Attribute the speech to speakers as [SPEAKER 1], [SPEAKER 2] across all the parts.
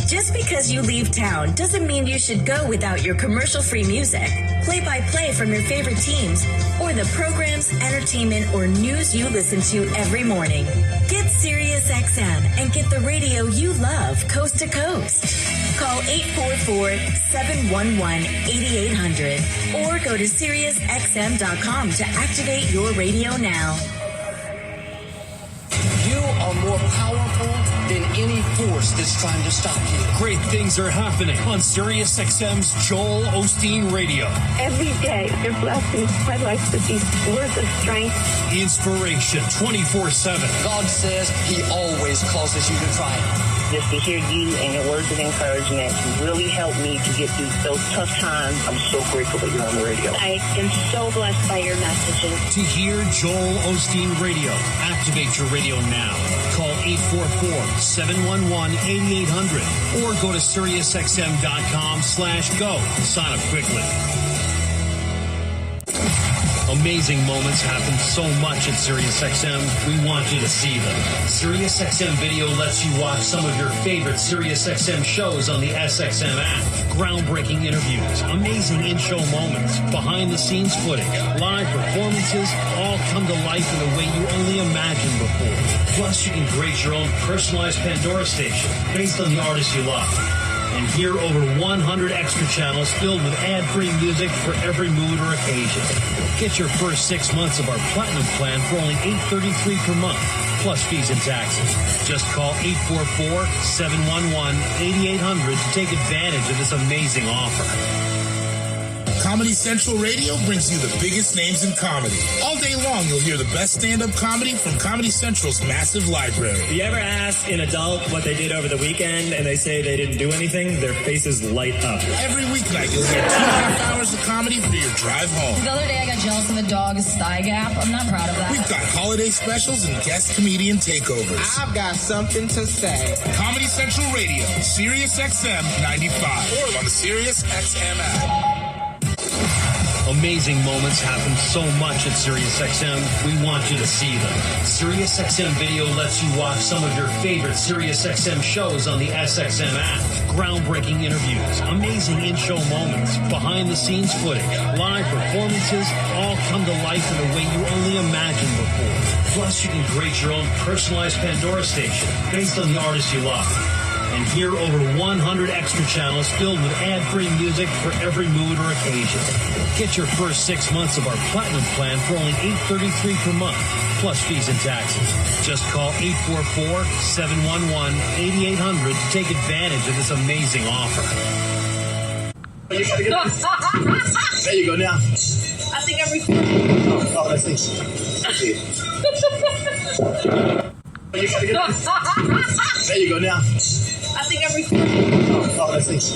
[SPEAKER 1] Just because you leave town doesn't mean you should go without your commercial-free music, play-by-play from your favorite teams, or the programs, entertainment, or news you listen to every morning. Get SiriusXM and get the radio you love coast to coast. Call 844-711-8800 or go to SiriusXM.com to activate your radio now.
[SPEAKER 2] You are more powerful than any force that's trying to stop you.
[SPEAKER 3] Great things are happening on SiriusXM's Joel Osteen Radio.
[SPEAKER 4] Every day, you're blessing my life with these words of strength.
[SPEAKER 3] Inspiration 24/7.
[SPEAKER 2] God says He always causes you to triumph.
[SPEAKER 4] Just to hear you and your words of encouragement really helped me to get through those tough times. I'm so grateful that you're on the radio. I am so blessed by your messages.
[SPEAKER 3] To hear Joel Osteen Radio, activate your radio now. Call 844-711-8800 or go to SiriusXM.com/go. Sign up quickly. Amazing moments happen so much at SiriusXM, we want you to see them. SiriusXM Video lets you watch some of your favorite SiriusXM shows on the SXM app. Groundbreaking interviews, amazing in-show moments, behind-the-scenes footage, live performances, all come to life in a way you only imagined before. Plus, you can create your own personalized Pandora station based on the artists you love. And hear over 100 extra channels filled with ad-free music for every mood or occasion. Get your first 6 months of our Platinum plan for only $8.33 per month, plus fees and taxes. Just call 844-711-8800 to take advantage of this amazing offer.
[SPEAKER 5] Comedy Central Radio brings you the biggest names in comedy. All day long, you'll hear the best stand-up comedy from Comedy Central's massive library.
[SPEAKER 6] You ever ask an adult what they did over the weekend and they say they didn't do anything? Their faces light up.
[SPEAKER 5] Every weeknight, you'll hear 2.5 hours of comedy for your drive home.
[SPEAKER 7] The other day, I got jealous of a dog's thigh gap. I'm not proud of that.
[SPEAKER 5] We've got holiday specials and guest comedian takeovers.
[SPEAKER 8] I've got something to say.
[SPEAKER 5] Comedy Central Radio, SiriusXM 95, or on the SiriusXM app.
[SPEAKER 3] Amazing moments happen so much at SiriusXM, we want you to see them. SiriusXM Video lets you watch some of your favorite SiriusXM shows on the SXM app. Groundbreaking interviews, amazing in-show moments, behind-the-scenes footage, live performances, all come to life in a way you only imagined before. Plus, you can create your own personalized Pandora station based on the artists you love. And hear over 100 extra channels filled with ad-free music for every mood or occasion. Get your first 6 months of our Platinum plan for only $8.33 per month, plus fees and taxes. Just call 844-711-8800 to take advantage of this amazing offer.
[SPEAKER 9] There you go now.
[SPEAKER 10] I think I'm recording.
[SPEAKER 9] Oh, that's nice. There you go now.
[SPEAKER 10] I think I'm recording.
[SPEAKER 9] Oh, that's nice.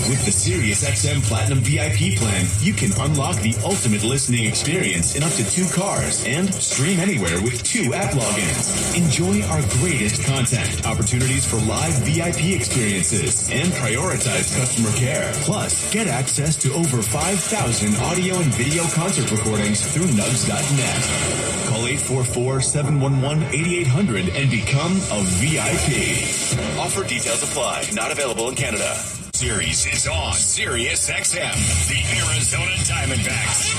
[SPEAKER 11] With the SiriusXM Platinum VIP plan, you can unlock the ultimate listening experience in up to 2 cars and stream anywhere with 2 app logins. Enjoy our greatest content, opportunities for live VIP experiences, and prioritized customer care. Plus, get access to over 5,000 audio and video concert recordings through nugs.net. Call 844-711-8800 and become a VIP. Offer details apply. Not available in Canada.
[SPEAKER 12] Series is on SiriusXM. The Arizona Diamondbacks.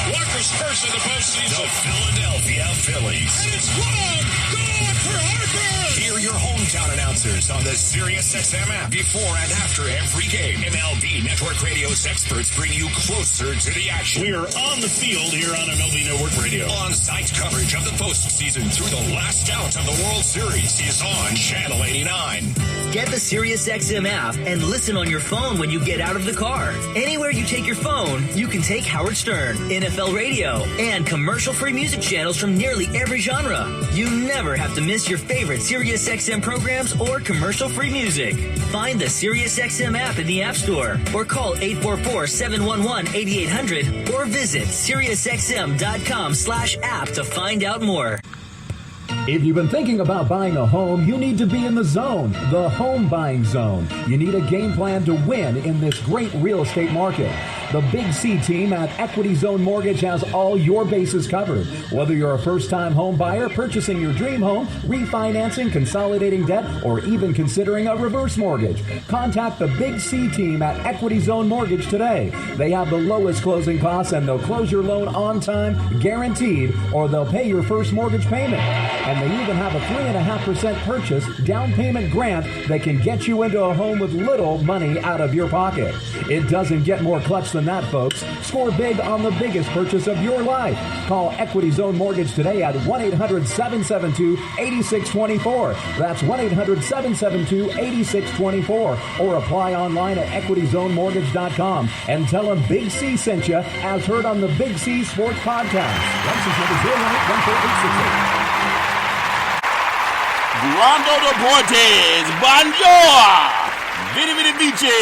[SPEAKER 12] Walker's first of the postseason. The Philadelphia Phillies. And it's long gone for Harper. Hear your hometown announcers on the SiriusXM app before and after every game. MLB Network Radio's experts bring you closer to the action. We are on the field here on MLB Network Radio. On-site coverage of the postseason through the last out of the World Series is on Channel 89.
[SPEAKER 13] Get the SiriusXM app and listen on your phone when you get out of the car. Anywhere you take your phone, you can take Howard Stern, NFL Radio, and commercial-free music channels from nearly every genre. You never have to miss your favorite SiriusXM programs or commercial-free music. Find the SiriusXM app in the App Store or call 844-711-8800 or visit SiriusXM.com/app to find out more.
[SPEAKER 14] If you've been thinking about buying a home, you need to be in the zone, the home buying zone. You need a game plan to win in this great real estate market. The Big C team at Equity Zone Mortgage has all your bases covered. Whether you're a first-time home buyer, purchasing your dream home, refinancing, consolidating debt, or even considering a reverse mortgage, contact the Big C team at Equity Zone Mortgage today. They have the lowest closing costs and they'll close your loan on time, guaranteed, or they'll pay your first mortgage payment. And they even have a 3.5% purchase down payment grant that can get you into a home with little money out of your pocket. It doesn't get more clutch than that, folks. Score big on the biggest purchase of your life. Call Equity Zone Mortgage today at 1-800-772-8624. That's 1-800-772-8624. Or apply online at equityzonemortgage.com and tell them Big C sent you as heard on the Big C Sports Podcast. License number 0184868.
[SPEAKER 15] Grando Deportes, Bonjour, Vidi Vidi Vici.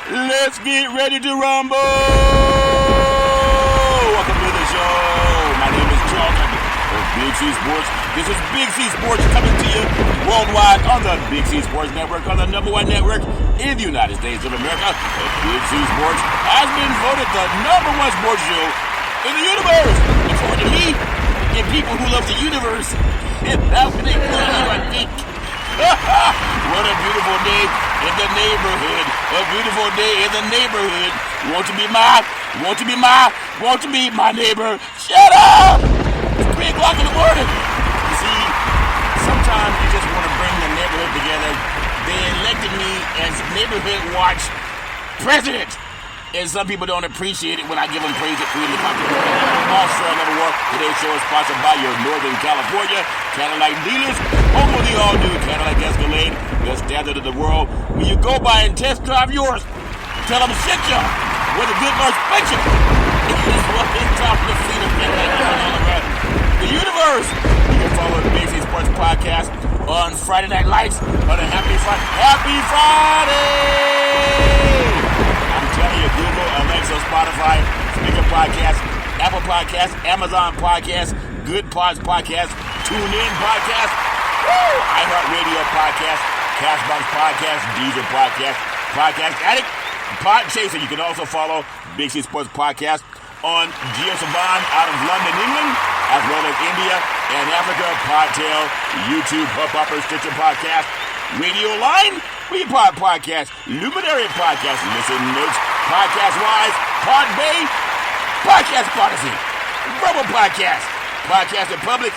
[SPEAKER 15] Let's get ready to rumble. Welcome to the show. My name is Charlton of Big C Sports. This is Big C Sports coming to you worldwide on the Big C Sports Network, on the #1 network in the United States of America. Big C Sports has been voted the #1 sports show in the universe. According to me, and people who love the universe. And that's what they call you, I think. What a beautiful day in the neighborhood. A beautiful day in the neighborhood. Want to be my neighbor. Shut up! It's 3 o'clock in the morning. You see, sometimes you just want to bring the neighborhood together. They elected me as neighborhood watch president. And some people don't appreciate it when I give them praise at 3 o'clock in the morning. Also, another war. Today's show is sponsored by your Northern California Cadillac dealers. Home of the all-new Cadillac Escalade, the standard of the world. When you go by and test drive yours, tell them shit you with a good Lord spencer. It's what they talk to see the the universe. You can follow the Big C Sports Podcast on Friday Night Lights on a Happy Friday. I'm telling you, Google, Alexa, Spotify, Speaker Podcast, Apple Podcast, Amazon Podcast, Good Pods Podcast, TuneIn Podcast, iHeartRadio Podcast, Cashbox Podcast, Deezer Podcast, Podcast Addict, Pod Chaser. You can also follow Big C Sports Podcast on GeoSavan out of London, England, as well as India and Africa, Podtail, YouTube, Hubhopper, Stitcher Podcast, Radio Line, We Podcast, Luminary Podcast, Listen Notes, Podcast Wise, Pod Bay, Podcast Prodigy, Rebel Podcast, Podcast Republic,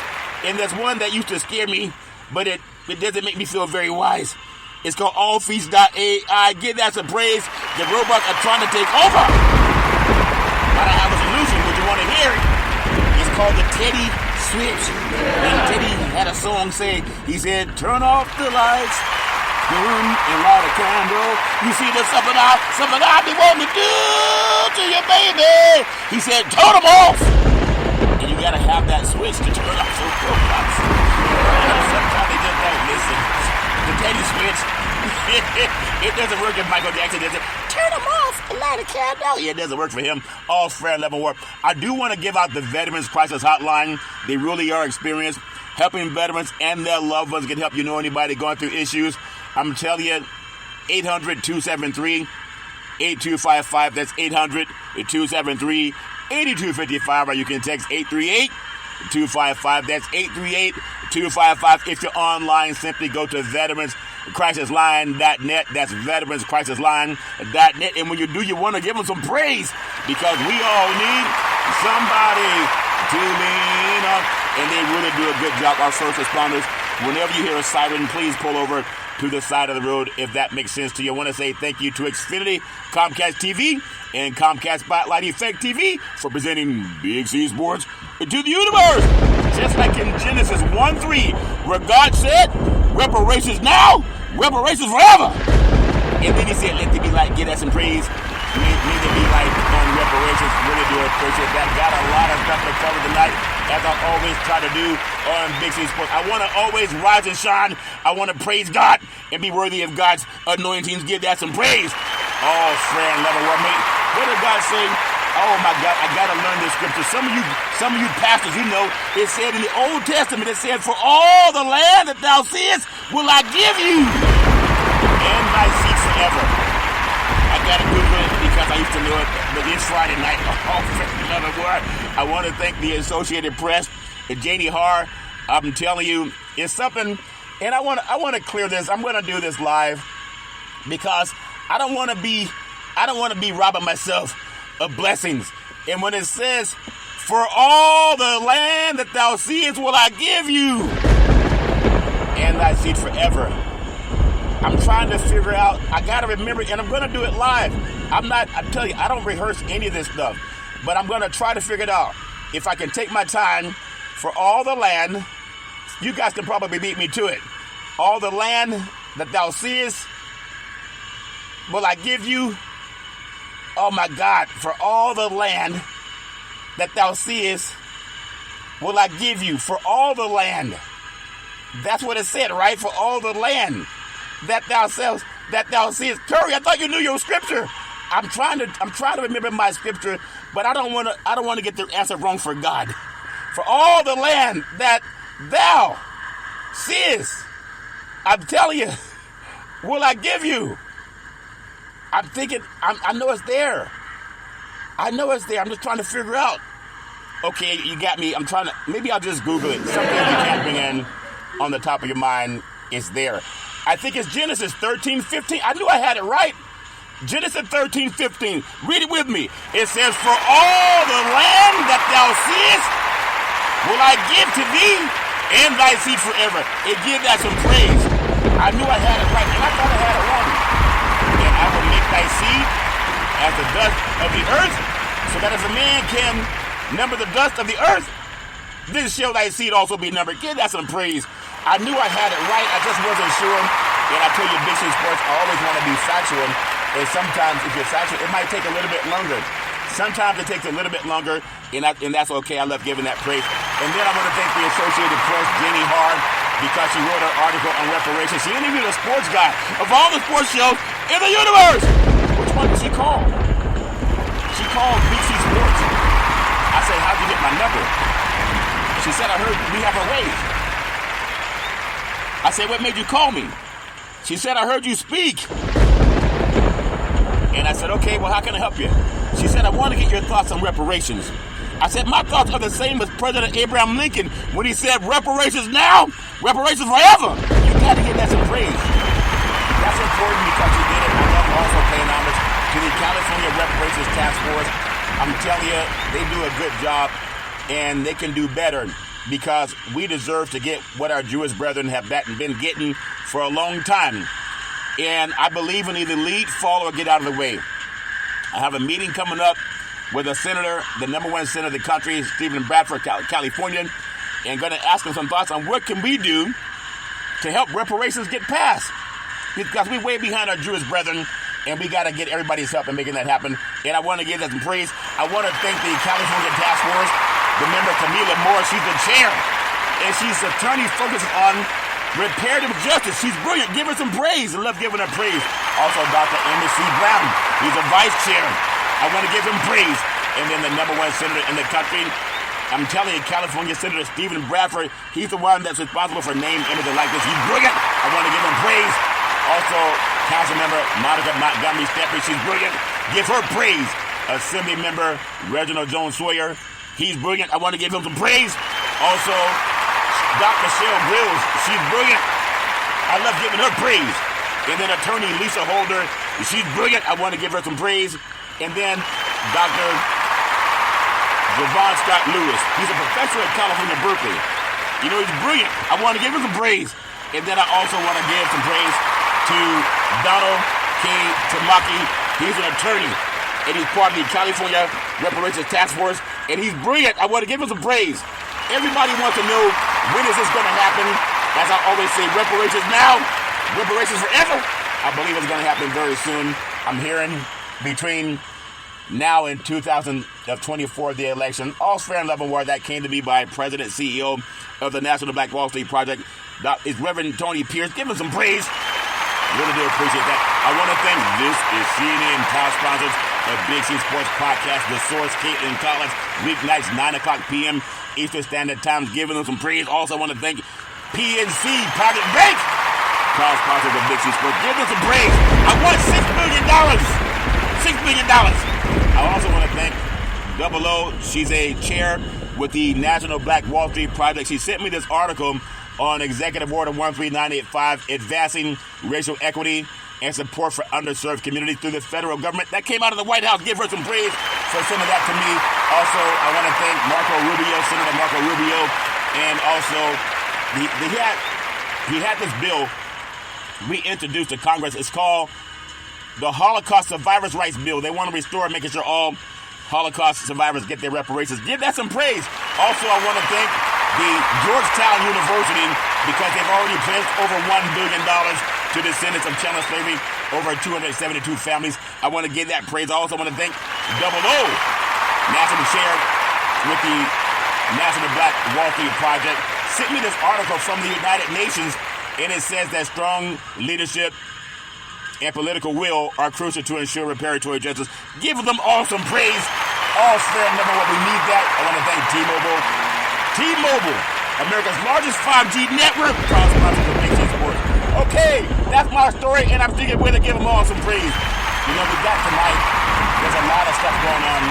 [SPEAKER 15] and there's one that used to scare me, but it doesn't make me feel very wise. It's called allfeast.ai. Give that some praise. The robots are trying to take over. But I have a solution. Would you want to hear it? It's called the Teddy Switch. And Teddy had a song saying, he said, turn off the lights, turn and light a candle. You see, there's something I be wanting to do to you, baby. He said, turn them off. And you got to have that switch to turn off those robots. Sometimes they just don't listen. The Teddy Switch, it doesn't work if Michael Jackson does it. Turn them off and light a candle. Yeah, it doesn't work for him. All fair level work. I do want to give out the Veterans Crisis Hotline. They really are experienced. Helping veterans and their loved ones can help you know anybody going through issues. I'm telling you, 800-273-8255. That's 800-273-8255. Or you can text 838-255. That's 838-255. If you're online, simply go to veteranscrisisline.net. That's veteranscrisisline.net. And when you do, you want to give them some praise because we all need somebody to lean on. And they really do a good job. Our first responders, whenever you hear a siren, please pull over to the side of the road if that makes sense to you. I want to say thank you to Xfinity, Comcast TV, and Comcast Spotlight Effect TV for presenting Big C Sports to the universe. Just like in Genesis 1:3, where God said, reparations now, reparations forever. And then he said, let there be light, give us some praise. May there be light on reparations. Really do appreciate that. Got a lot of stuff to cover tonight, as I always try to do on Big C Sports. I want to always rise and shine. I want to praise God and be worthy of God's anointings. Give that some praise. Oh, friend, level one, mate. What did God say? Oh my God, I gotta learn this scripture. Some of you pastors, you know, it said in the Old Testament, it said, for all the land that thou seest will I give you, and thy seed forever. I got to Google it because I used to know it, but it's Friday night. Oh, for another word. I want to thank the Associated Press and Janie Har. I'm telling you, it's something, and I want to clear this. I'm going to do this live because I don't want to be robbing myself of blessings. And when it says, "For all the land that thou seest will I give you, and thy seed forever," I'm trying to figure out, I got to remember, and I'm going to do it live. I tell you, I don't rehearse any of this stuff, but I'm going to try to figure it out. If I can take my time, for all the land, you guys can probably beat me to it. All the land that thou seest will I give you. Oh my God, for all the land that thou seest will I give you. For all the land. That's what it said, right? For all the land that thou seest. Curry, I thought you knew your scripture. I'm trying to remember my scripture, but I don't want to get the answer wrong for God. For all the land that thou seest, I'm telling you, will I give you. I'm thinking, I know it's there. I know it's there. I'm just trying to figure out. Okay, you got me. Maybe I'll just Google it. Something you can't bring in on the top of your mind is there. I think it's Genesis 13:15. I knew I had it right. Genesis 13:15. Read it with me. It says, "For all the land that thou seest will I give to thee and thy seed forever." It gives that some praise. I knew I had it right, and I thought I had it wrong. "And I will make thy seed as the dust of the earth, so that as a man can number the dust of the earth, then shall thy seed also be numbered." Give that some praise. I knew I had it right. I just wasn't sure. And I tell you, Big C Sports, I always want to be factual. And sometimes if you're factual, it might take a little bit longer. Sometimes it takes a little bit longer, and that's okay. I love giving that praise. And then I want to thank the Associated Press, Janie Hard, because she wrote an article on reparations. She interviewed a sports guy of all the sports shows in the universe. Which one did she call? She called Big C Sports. I said, "How'd you get my number?" She said, "I heard we have a raise." I said, "What made you call me?" She said, "I heard you speak." And I said, "Okay, well, how can I help you?" She said, "I want to get your thoughts on reparations." I said, "My thoughts are the same as President Abraham Lincoln when he said, reparations now, reparations forever." You got to give that some praise. That's important because you did it. I love also paying homage to the California Reparations Task Force. I'm telling you, they do a good job, and they can do better because we deserve to get what our Jewish brethren have been getting for a long time. And I believe in either lead, follow, or get out of the way. I have a meeting coming up with a senator, the number one senator of the country, Stephen Bradford, California, and going to ask him some thoughts on what can we do to help reparations get passed. Because we're way behind our Jewish brethren, and we got to get everybody's help in making that happen. And I want to give that some praise. I want to thank the California Task Force, the member Camila Moore. She's the chair, and she's attorney focused on reparative justice. She's brilliant. Give her some praise. I love giving her praise. Also, Dr. Amos C. Brown. He's a vice chair. I want to give him praise. And then the number one senator in the country, I'm telling you, California Senator Stephen Bradford, he's the one that's responsible for name, image, and likeness. He's brilliant. I want to give him praise. Also, Council Member Monica Montgomery Stepper, she's brilliant. Give her praise. Assembly Member Reginald Jones Sawyer, he's brilliant. I want to give him some praise. Also, Dr. Cheryl Grills, she's brilliant. I love giving her praise. And then Attorney Lisa Holder, she's brilliant. I want to give her some praise. And then Dr. Javon Scott Lewis, he's a professor at California, Berkeley. You know, he's brilliant. I want to give him some praise. And then I also want to give some praise to Donald K. Tamaki. He's an attorney, and he's part of the California Reparations Task Force, and he's brilliant. I want to give him some praise. Everybody wants to know, when is this going to happen? As I always say, reparations now, reparations forever. I believe it's going to happen very soon. I'm hearing between now and 2024, the election. All fair and level war that came to me by President CEO of the National Black Wall Street Project, is Reverend Tony Pierce. Give him some praise. Really do appreciate that. I want to thank this is CNN proud sponsors of Big C Sports Podcast, The Source, Caitlin College, weeknights 9:00 p.m. Eastern Standard Time. Giving them some praise. Also want to thank PNC Private Bank, proud sponsors of Big C Sports. Give them some praise. I want $6 million $6 million. I also want to thank Double O. She's a chair with the National Black Wall Street Project. She sent me this article on Executive Order 13985, advancing racial equity and support for underserved communities through the federal government. That came out of the White House. Give her some praise for sending that to me. Also, I want to thank Senator Marco Rubio, and also he had this bill we introduced to Congress. It's called the Holocaust Survivors' Rights Bill. They want to restore making sure all Holocaust survivors get their reparations. Give that some praise. Also, I want to thank the Georgetown University because they've already pledged over $1 billion to descendants of chattel slavery, over 272 families. I want to give that praise. I also want to thank Double O, National Chair with the National Black Wall Street Project, sent me this article from the United Nations, and it says that strong leadership and political will are crucial to ensure reparatory justice. Give them all some praise. All fair number one. We need that. I want to thank T-Mobile. T-Mobile, America's largest 5G network, proud sponsor of Big C Sports. Okay, that's my story, and I'm sticking with it. Give them all some praise. You know, we got tonight. There's a lot of stuff going on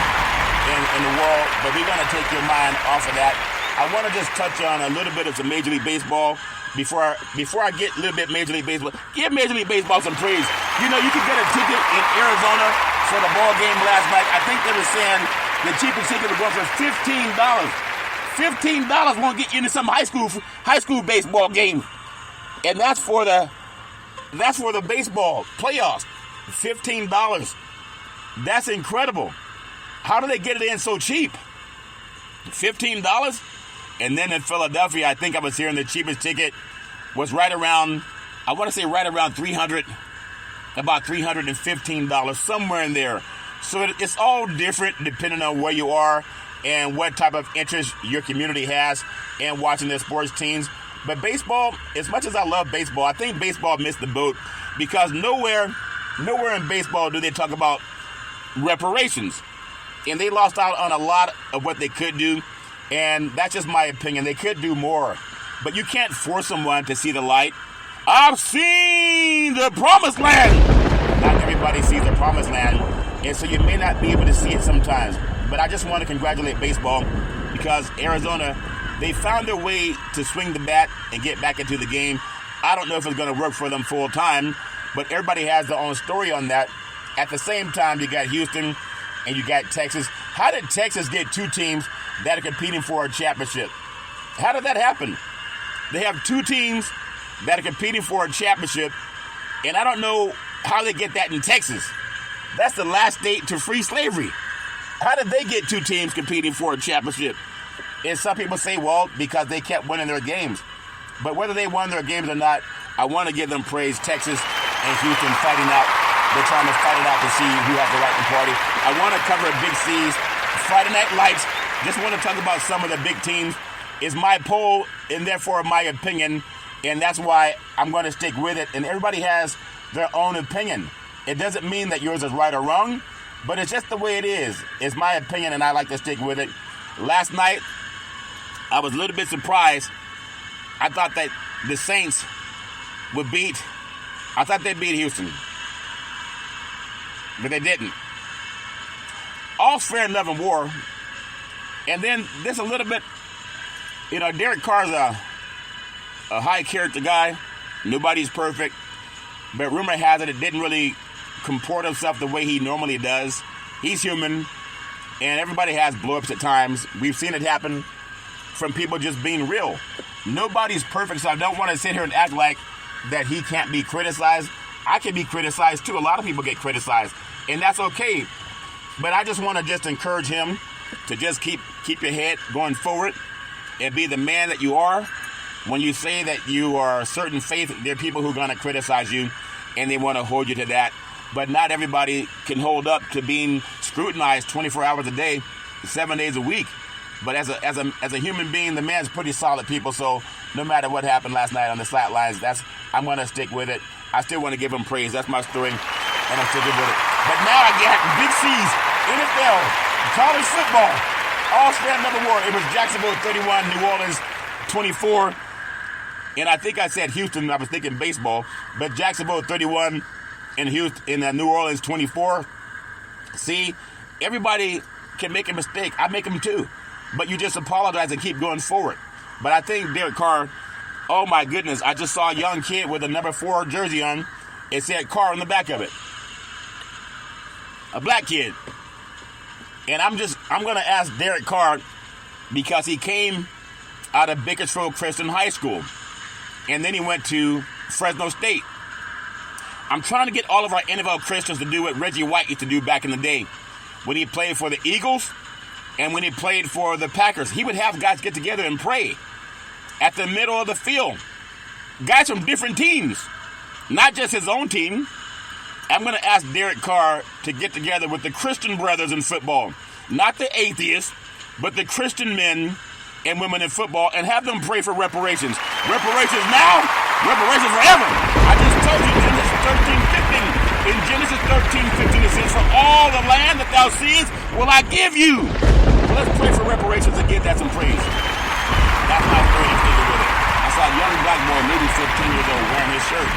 [SPEAKER 15] in the world, but we're going to take your mind off of that. I want to just touch on a little bit of some Major League Baseball. Before I get a little bit Major League Baseball, give Major League Baseball some praise. You know, you could get a ticket in Arizona for the ball game last night. I think they were saying the cheapest ticket was going for $15. $15 won't get you into some high school baseball game, and that's for the baseball playoffs. $15. That's incredible. How do they get it in so cheap? $15. And then in Philadelphia, I think I was hearing the cheapest ticket was right around $300, about $315, somewhere in there. So it's all different depending on where you are and what type of interest your community has in watching their sports teams. But baseball, as much as I love baseball, I think baseball missed the boat because nowhere in baseball do they talk about reparations. And they lost out on a lot of what they could do. And that's just my opinion. They could do more. But you can't force someone to see the light. I've seen the promised land. Not everybody sees the promised land. And so you may not be able to see it sometimes. But I just want to congratulate baseball because Arizona, they found their way to swing the bat and get back into the game. I don't know if it's going to work for them full time, but everybody has their own story on that. At the same time, you got Houston and you got Texas. How did Texas get two teams that are competing for a championship? How did that happen? They have two teams that are competing for a championship, and I don't know how they get that in Texas. That's the last state to free slavery. How did they get two teams competing for a championship? And some people say, well, because they kept winning their games. But whether they won their games or not, I want to give them praise. Texas and Houston fighting out. They're trying to fight it out to see who has the right to party. I want to cover Big C's Friday Night Lights. Just want to talk about some of the big teams. It's my poll and therefore my opinion, and that's why I'm going to stick with it. And everybody has their own opinion. It doesn't mean that yours is right or wrong, but it's just the way it is. It's my opinion, and I like to stick with it. Last night, I was a little bit surprised. I thought that the Saints would beat Houston, but they didn't. All's fair in love and war. And then there's a little bit, Derek Carr's a high character guy. Nobody's perfect. But rumor has it didn't really comport himself the way he normally does. He's human. And everybody has blow-ups at times. We've seen it happen from people just being real. Nobody's perfect, so I don't want to sit here and act like that he can't be criticized. I can be criticized too. A lot of people get criticized. And that's okay. But I just want to just encourage him to just keep your head going forward and be the man that you are. When you say that you are a certain faith, there are people who are going to criticize you and they want to hold you to that. But not everybody can hold up to being scrutinized 24 hours a day, 7 days a week. But as a human being, the man's pretty solid, people. So no matter what happened last night on the slat lines, I'm going to stick with it. I still want to give him praise. That's my story, and I'm sticking with it. But now I got Big C's, NFL, college football, all-star number one. It was Jacksonville 31, New Orleans 24. And I think I said Houston. I was thinking baseball. But Jacksonville 31 and New Orleans 24. See, everybody can make a mistake. I make them too. But you just apologize and keep going forward. But I think Derek Carr, oh my goodness, I just saw a young kid with a number 4 jersey on. It said Carr on the back of it. A black kid. And I'm going to ask Derek Carr, because he came out of Bakersfield Christian High School. And then he went to Fresno State. I'm trying to get all of our NFL Christians to do what Reggie White used to do back in the day when he played for the Eagles and when he played for the Packers. He would have guys get together and pray at the middle of the field. Guys from different teams, not just his own team. I'm going to ask Derek Carr to get together with the Christian brothers in football, not the atheists, but the Christian men and women in football, and have them pray for reparations. Reparations now, reparations forever. I just told you, Genesis 13:15. In Genesis 13:15, it says, "For all the land that thou seest will I give you." Well, let's pray for reparations and give that some praise. That's my story with it. I saw a young black boy, maybe 15 years old, wearing his shirt.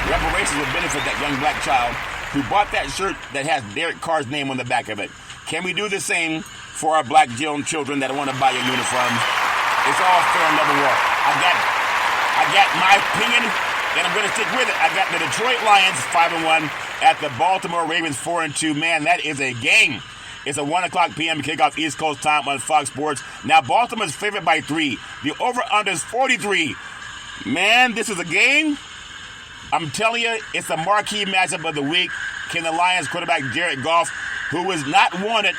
[SPEAKER 15] Reparations will benefit that young black child who bought that shirt that has Derek Carr's name on the back of it. Can we do the same for our black children that want to buy your uniforms? It's all fair and level war. I got my opinion, and I'm going to stick with it. I got the Detroit Lions 5-1 at the Baltimore Ravens 4-2. Man, that is a game. It's a 1:00 p.m. kickoff East Coast time on Fox Sports. Now, Baltimore's favored by 3. The over-under is 43. Man, this is a game. I'm telling you, it's a marquee matchup of the week. Can the Lions quarterback Jared Goff, who was not wanted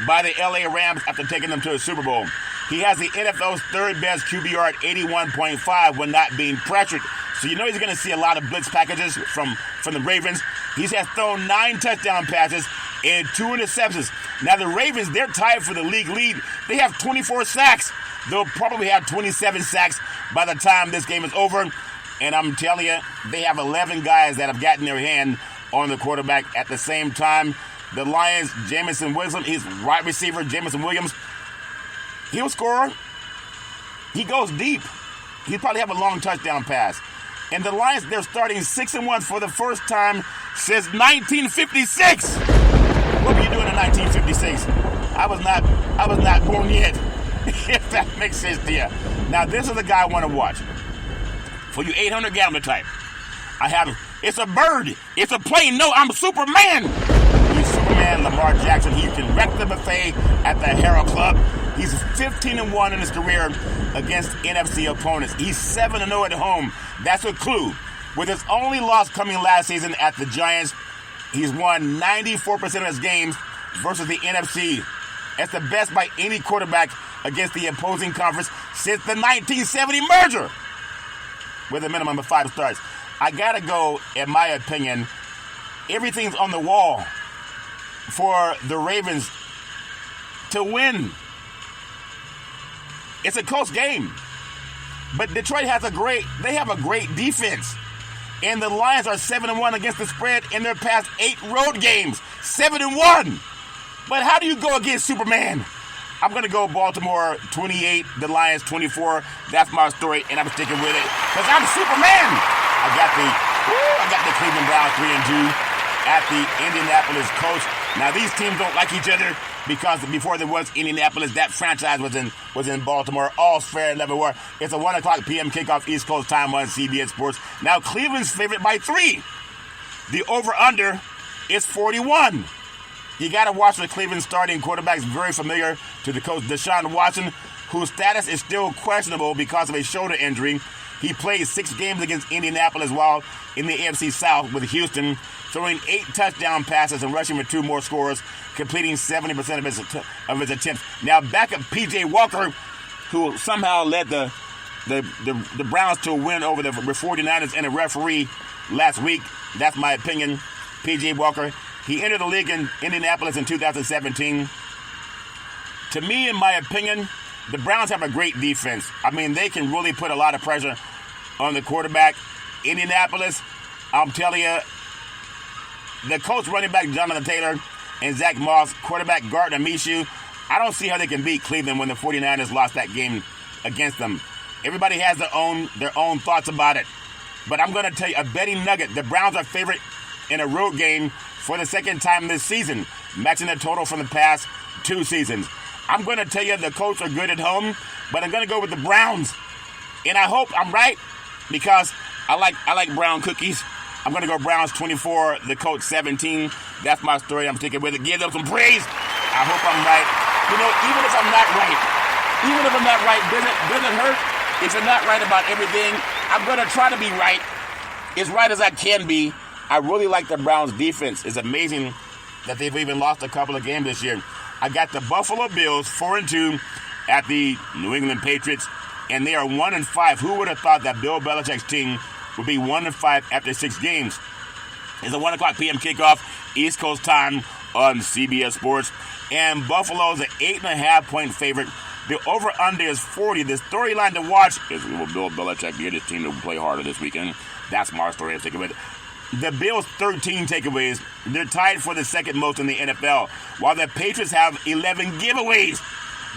[SPEAKER 15] by the LA Rams after taking them to a Super Bowl. He has the NFL's third best QBR at 81.5 when not being pressured. So you know he's going to see a lot of blitz packages from the Ravens. He has thrown 9 touchdown passes and 2 interceptions. Now the Ravens, they're tied for the league lead. They have 24 sacks. They'll probably have 27 sacks by the time this game is over. And I'm telling you, they have 11 guys that have gotten their hand on the quarterback at the same time. The Lions, Jamison Williams, he's wide receiver, Jamison Williams. He'll score. He goes deep. He'll probably have a long touchdown pass. And the Lions, they're starting 6-1 for the first time since 1956. What were you doing in 1956? I was not born yet, if that makes sense to you. Now, this is the guy I want to watch. For you 800 gambler type, I have, it's a bird, it's a plane. No, I'm Superman. He's Superman, Lamar Jackson. He can wreck the buffet at the Hera Club. He's 15-1 in his career against NFC opponents. He's 7-0 at home. That's a clue. With his only loss coming last season at the Giants, he's won 94% of his games versus the NFC. That's the best by any quarterback against the opposing conference since the 1970 merger, with a minimum of 5 starts. I gotta go, in my opinion, everything's on the wall for the Ravens to win. It's a close game. But Detroit has a great defense. And the Lions are 7-1 against the spread in their past 8 road games. 7-1. But how do you go against Superman? I'm going to go Baltimore 28, the Lions 24. That's my story, and I'm sticking with it because I'm Superman. I got the Cleveland Browns 3-2 at the Indianapolis Colts. Now, these teams don't like each other because before there was Indianapolis, that franchise was in Baltimore. All fair and level war. It's a 1:00 p.m. kickoff East Coast time on CBS Sports. Now, Cleveland's favored by 3. The over-under is 41. You got to watch the Cleveland starting quarterbacks, very familiar to the coach, Deshaun Watson, whose status is still questionable because of a shoulder injury. He played 6 games against Indianapolis while in the AFC South with Houston, throwing 8 touchdown passes and rushing for 2 more scores, completing 70% of his attempts. Now back up P.J. Walker, who somehow led the Browns to a win over the 49ers and a referee last week. That's my opinion. P.J. Walker. He entered the league in Indianapolis in 2017. To me, in my opinion, the Browns have a great defense. I mean, they can really put a lot of pressure on the quarterback. Indianapolis, I'm telling you, the coach running back Jonathan Taylor and Zach Moss, quarterback Gardner Minshew, I don't see how they can beat Cleveland when the 49ers lost that game against them. Everybody has their own thoughts about it. But I'm going to tell you, a betting nugget, the Browns are favorite in a road game for the second time this season, matching the total from the past 2 seasons. I'm going to tell you the Colts are good at home, but I'm going to go with the Browns. And I hope I'm right because I like brown cookies. I'm going to go Browns 24, the Colts 17. That's my story. I'm sticking with it. Give them some praise. I hope I'm right. You know, even if I'm not right, doesn't hurt. If you're not right about everything, I'm going to try to be right, as right as I can be. I really like the Browns' defense. It's amazing that they've even lost a couple of games this year. I got the Buffalo Bills 4-2 at the New England Patriots, and they are 1-5. Who would have thought that Bill Belichick's team would be 1-5 after 6 games? It's a 1 o'clock p.m. kickoff, East Coast time on CBS Sports. And Buffalo's an 8.5-point favorite. The over-under is 40. The storyline to watch is, will Bill Belichick get his team to play harder this weekend? That's my story. I'm sticking with it. The Bills' 13 takeaways. They're tied for the second most in the NFL, while the Patriots have 11 giveaways.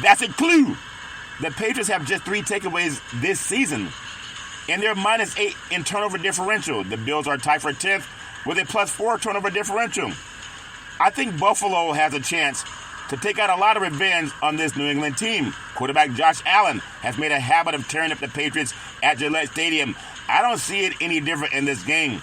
[SPEAKER 15] That's a clue. The Patriots have just 3 takeaways this season, and they're -8 in turnover differential. The Bills are tied for 10th with a +4 turnover differential. I think Buffalo has a chance to take out a lot of revenge on this New England team. Quarterback Josh Allen has made a habit of tearing up the Patriots at Gillette Stadium. I don't see it any different in this game.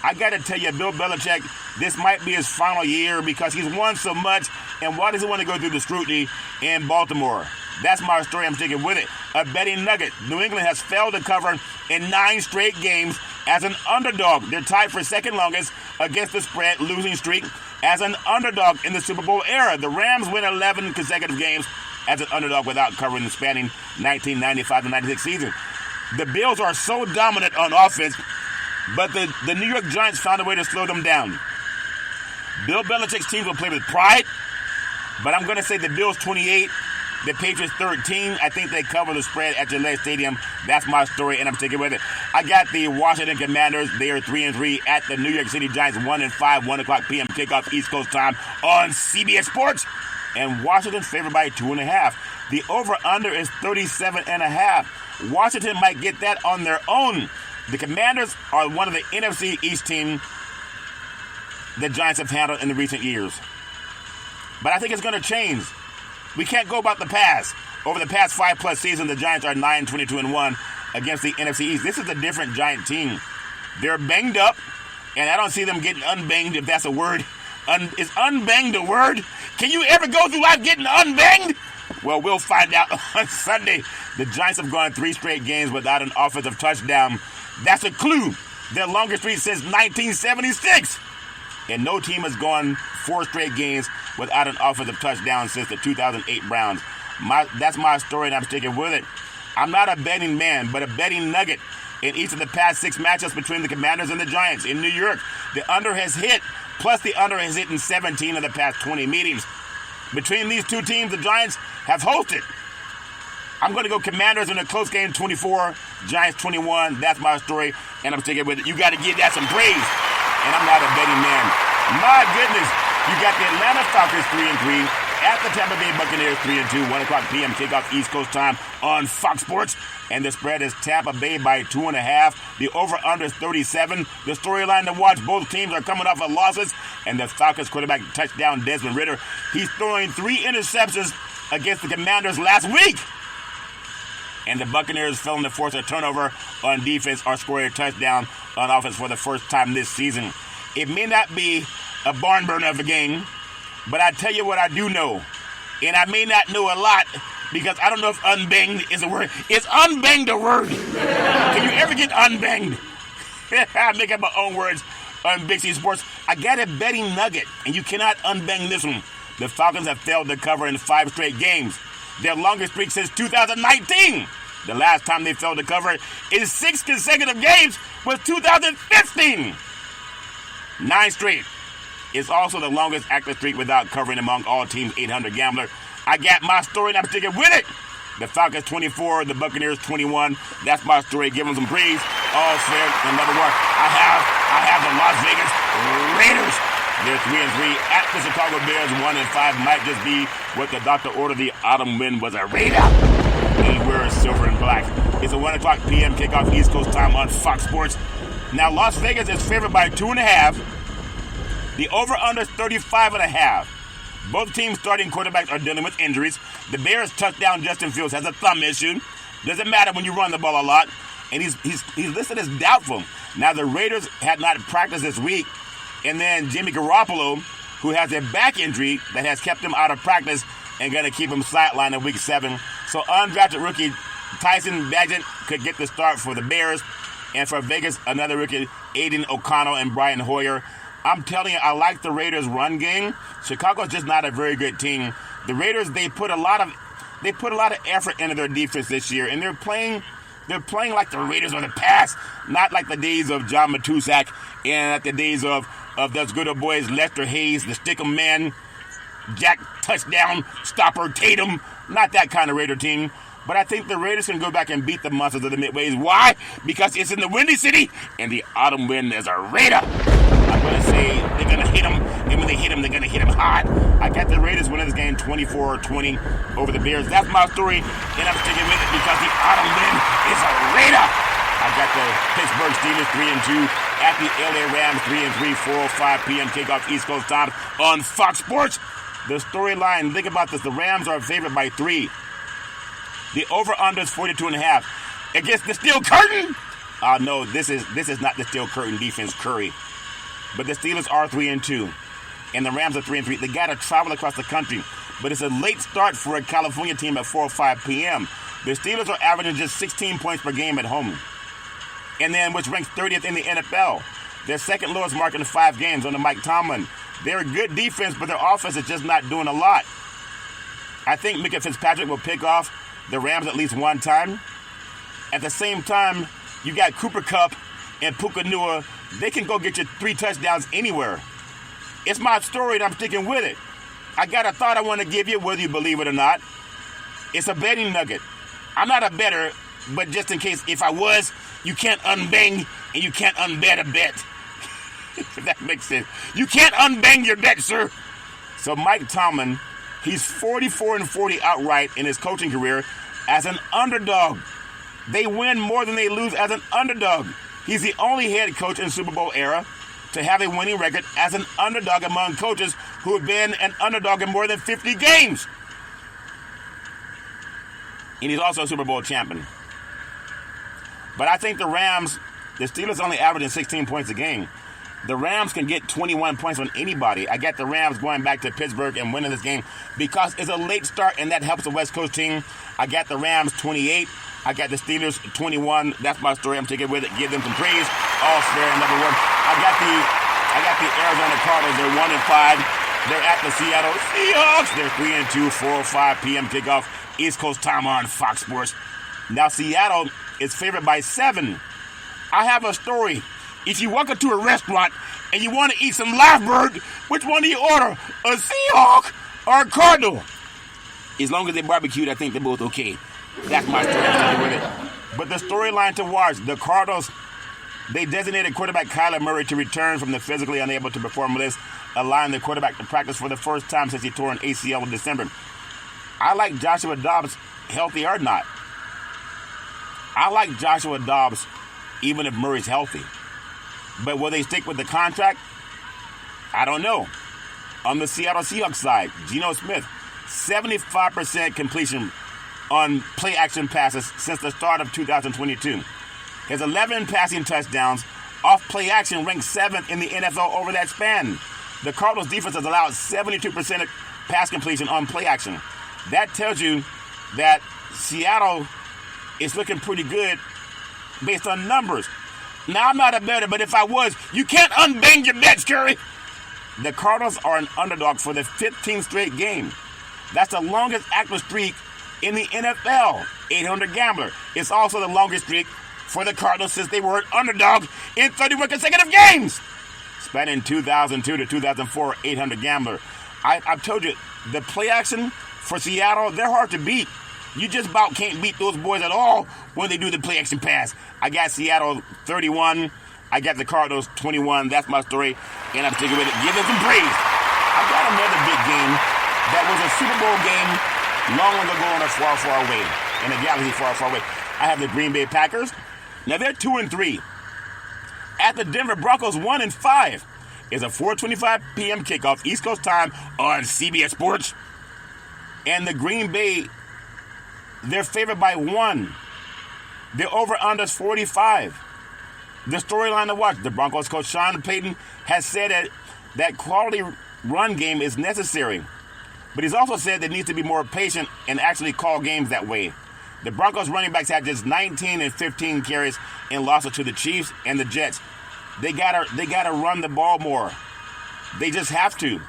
[SPEAKER 15] I got to tell you, Bill Belichick, this might be his final year because he's won so much, and why does he want to go through the scrutiny in Baltimore? That's my story. I'm sticking with it. A betting nugget. New England has failed to cover in 9 straight games as an underdog. They're tied for second longest against the spread losing streak as an underdog in the Super Bowl era. The Rams win 11 consecutive games as an underdog without covering the spanning 1995 to 96 season. The Bills are so dominant on offense, but the New York Giants found a way to slow them down. Bill Belichick's team will play with pride, but I'm going to say the Bills 28, the Patriots 13. I think they cover the spread at Gillette Stadium. That's my story, and I'm sticking with it. I got the Washington Commanders. They are 3-3 at the New York City Giants, 1-5, 1 o'clock p.m. kickoff East Coast time on CBS Sports. And Washington's favored by 2.5. The over-under is 37.5. Washington might get that on their own. The Commanders are one of the NFC East teams the Giants have handled in the recent years. But I think it's going to change. We can't go about the past. Over the past 5+ seasons, the Giants are 9-22-1 against the NFC East. This is a different Giant team. They're banged up, and I don't see them getting unbanged, if that's a word. Is unbanged a word? Can you ever go through life getting unbanged? Well, we'll find out on Sunday. The Giants have gone 3 straight games without an offensive touchdown. That's a clue. Their longest streak since 1976. And no team has gone 4 straight games without an offensive touchdown since the 2008 Browns. That's my story, and I'm sticking with it. I'm not a betting man, but a betting nugget. In each of the past 6 matchups between the Commanders and the Giants in New York, the under has hit, plus the under has hit in 17 of the past 20 meetings. Between these 2 teams, the Giants have hosted. I'm going to go Commanders in a close game, 24, Giants 21. That's my story, and I'm sticking with it. You got to give that some praise, and I'm not a betting man. My goodness, you got the Atlanta Falcons 3-3 at the Tampa Bay Buccaneers 3-2, 1 o'clock p.m. kickoff East Coast time on Fox Sports, and the spread is Tampa Bay by 2.5. The over-under is 37. The storyline to watch, both teams are coming off of losses, and the Falcons quarterback touchdown Desmond Ridder, he's throwing 3 interceptions against the Commanders last week. And the Buccaneers failing to force a turnover on defense or score a touchdown on offense for the first time this season. It may not be a barn burner of a game, but I tell you what I do know. And I may not know a lot because I don't know if unbanged is a word. Is unbanged a word? Can you ever get unbanged? I make up my own words on Big C Sports. I got a betting nugget, and you cannot unbang this one. The Falcons have failed to cover in 5 straight games. Their longest streak since 2019. The last time they failed to cover in 6 consecutive games was 2015. 9 straight is also the longest active streak without covering among all teams 800 gambler. I got my story and I'm sticking with it. The Falcons 24, the Buccaneers 21. That's my story. Give them some praise. All fair and never work. I have the Las Vegas Raiders. They're 3-3 at the Chicago Bears. 1-5 might just be what the doctor ordered. The autumn wind was a Raider. He wears silver and black. It's a 1 o'clock p.m. kickoff East Coast time on Fox Sports. Now Las Vegas is favored by 2.5. The over-under is 35.5. Both teams' starting quarterbacks are dealing with injuries. The Bears' touchdown Justin Fields has a thumb issue. Doesn't matter when you run the ball a lot. And he's listed as doubtful. Now, the Raiders had not practiced this week. And then Jimmy Garoppolo, who has a back injury that has kept him out of practice and going to keep him sidelined in Week 7. So undrafted rookie Tyson Bagent could get the start for the Bears. And for Vegas, another rookie, Aiden O'Connell and Brian Hoyer. I'm telling you, I like the Raiders' run game. Chicago's just not a very good team. The Raiders, they put a lot of effort into their defense this year, and they're playing like the Raiders of the past, not like the days of John Matusak and at the days of those good old boys, Lester Hayes, the Stickum Man, Jack Touchdown, Stopper Tatum. Not that kind of Raider team. But I think the Raiders can go back and beat the Monsters of the Midways. Why? Because it's in the Windy City, and the autumn wind is a Raider. I'm going to say they're going to hit them, and when they hit them, they're going to hit them hard. I got the Raiders winning this game 24-20 over the Bears. That's my story, and I'm sticking with it because the autumn wind is a Raider. I got the Pittsburgh Steelers 3-2 at the LA Rams 3-3, 4:05 p.m. kickoff East Coast time on Fox Sports. The storyline, think about this. The Rams are favored by 3. The over-under is 42.5. Against the Steel Curtain? No, this is not the Steel Curtain defense, Curry. But the Steelers are 3-2. And the Rams are 3-3. They got to travel across the country. But it's a late start for a California team at 4:05 p.m. The Steelers are averaging just 16 points per game at home. And then, which ranks 30th in the NFL. Their second lowest mark in 5 games under Mike Tomlin. They're a good defense, but their offense is just not doing a lot. I think Micah Fitzpatrick will pick off the Rams at least one time. At the same time, you got Cooper Kupp and Puka Nua. They can go get you 3 touchdowns anywhere. It's my story, and I'm sticking with it. I got a thought I want to give you, whether you believe it or not. It's a betting nugget. I'm not a bettor, but just in case, if I was, you can't unbang and you can't unbet a bet. If that makes sense. You can't unbang your bet, sir. So Mike Tomlin, he's 44-40 outright in his coaching career as an underdog. They win more than they lose as an underdog. He's the only head coach in Super Bowl era to have a winning record as an underdog among coaches who have been an underdog in more than 50 games. And he's also a Super Bowl champion. But I think the Rams, the Steelers only averaging 16 points a game. The Rams can get 21 points on anybody. I got the Rams going back to Pittsburgh and winning this game because it's a late start, and that helps the West Coast team. I got the Rams 28. I got the Steelers 21. That's my story. I'm taking with it. Give them some praise. All fair and number one. I got the Arizona Cardinals. They're 1-5. They're at the Seattle Seahawks. They're 3-2, 4:05 p.m. kickoff East Coast time on Fox Sports. Now Seattle is favored by 7. I have a story. If you walk into a restaurant and you want to eat some live bird, which one do you order? A Seahawk or a Cardinal? As long as they're barbecued, I think they're both okay. That's my story with it. But the storyline to watch, the Cardinals, they designated quarterback Kyler Murray to return from the physically unable to perform list, allowing the quarterback to practice for the first time since he tore an ACL in December. I like Joshua Dobbs, healthy or not. I like Joshua Dobbs even if Murray's healthy. But will they stick with the contract? I don't know. On the Seattle Seahawks side, Geno Smith, 75% completion on play-action passes since the start of 2022. His 11 passing touchdowns off play-action ranks 7th in the NFL over that span. The Cardinals' defense has allowed 72% of pass completion on play-action. That tells you that Seattle is looking pretty good based on numbers. Now, I'm not a bettor, but if I was, you can't unbang your bets, Curry. The Cardinals are an underdog for the 15th straight game. That's the longest active streak in the NFL. 800 Gambler. It's also the longest streak for the Cardinals since they were an underdog in 31 consecutive games. Spanning 2002 to 2004, 800 Gambler. I've told you, the play action for Seattle, they're hard to beat. You just about can't beat those boys at all when they do the play action pass. I got Seattle 31. I got the Cardinals 21. That's my story. And I'm sticking with it. Give them some praise. I got another big game that was a Super Bowl game long ago on a far, far away. In a galaxy far, far away. I have the Green Bay Packers. Now they're 2-3. At the Denver Broncos 1-5. It's a 4:25 p.m. kickoff, East Coast time on CBS Sports. And the Green Bay, they're favored by 1. The over-under is 45. The storyline to watch, the Broncos coach Sean Payton has said that quality run game is necessary. But he's also said they need to be more patient and actually call games that way. The Broncos running backs had just 19 and 15 carries in losses to the Chiefs and the Jets. They gotta run the ball more. They just have to.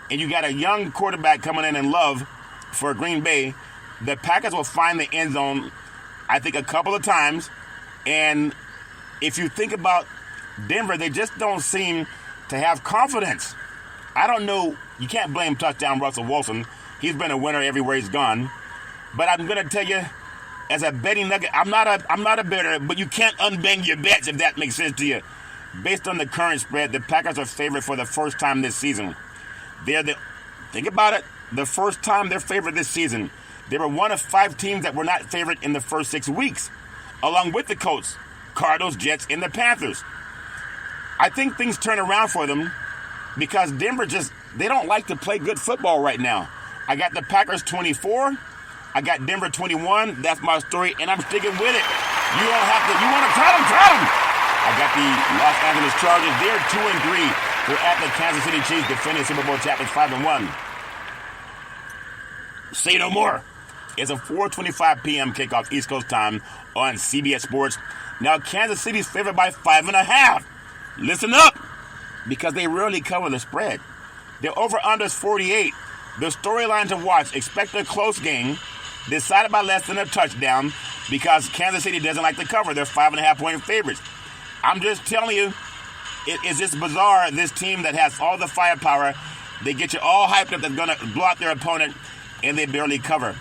[SPEAKER 15] And you got a young quarterback coming in Love for Green Bay. The Packers will find the end zone, I think, a couple of times. And if you think about Denver, they just don't seem to have confidence. I don't know. You can't blame touchdown Russell Wilson. He's been a winner everywhere he's gone. But I'm going to tell you, as a betting nugget, I'm not a bettor, but you can't unbang your bets if that makes sense to you. Based on the current spread, the Packers are favored for the first time this season. Think about it, the first time they're favored this season. They were one of 5 teams that were not favored in the first 6 weeks, along with the Colts, Cardinals, Jets, and the Panthers. I think things turn around for them because Denver they don't like to play good football right now. I got the Packers 24. I got Denver 21. That's my story, and I'm sticking with it. You want to try them. I got the Los Angeles Chargers. They're 2-3. They're at the Kansas City Chiefs, defending Super Bowl champions 5-1. Say no more. It's a 4:25 p.m. kickoff East Coast time on CBS Sports. Now, Kansas City's favored by 5.5. Listen up, because they rarely cover the spread. The over-under is 48. The storyline to watch, expect a close game, decided by less than a touchdown, because Kansas City doesn't like to cover. They're 5.5-point favorites. I'm just telling you, it is just bizarre, this team that has all the firepower. They get you all hyped up, that's going to blow out their opponent, and they barely cover.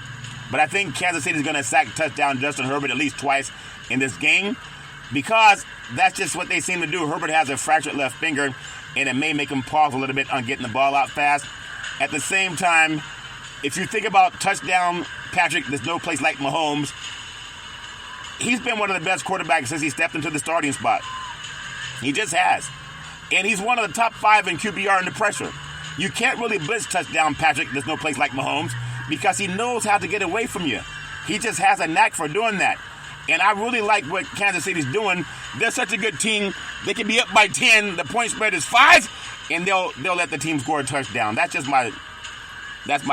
[SPEAKER 15] But I think Kansas City is going to sack touchdown Justin Herbert at least twice in this game, because that's just what they seem to do. Herbert has a fractured left finger, and it may make him pause a little bit on getting the ball out fast. At the same time, if you think about touchdown Patrick, there's no place like Mahomes. He's been one of the best quarterbacks since he stepped into the starting spot. He just has. And he's one of the top 5 in QBR under pressure. You can't really blitz touchdown Patrick, there's no place like Mahomes, because he knows how to get away from you. He just has a knack for doing that. And I really like what Kansas City's doing. They're such a good team. They can be up by 10. The point spread is 5, and they'll let the team score a touchdown. That's my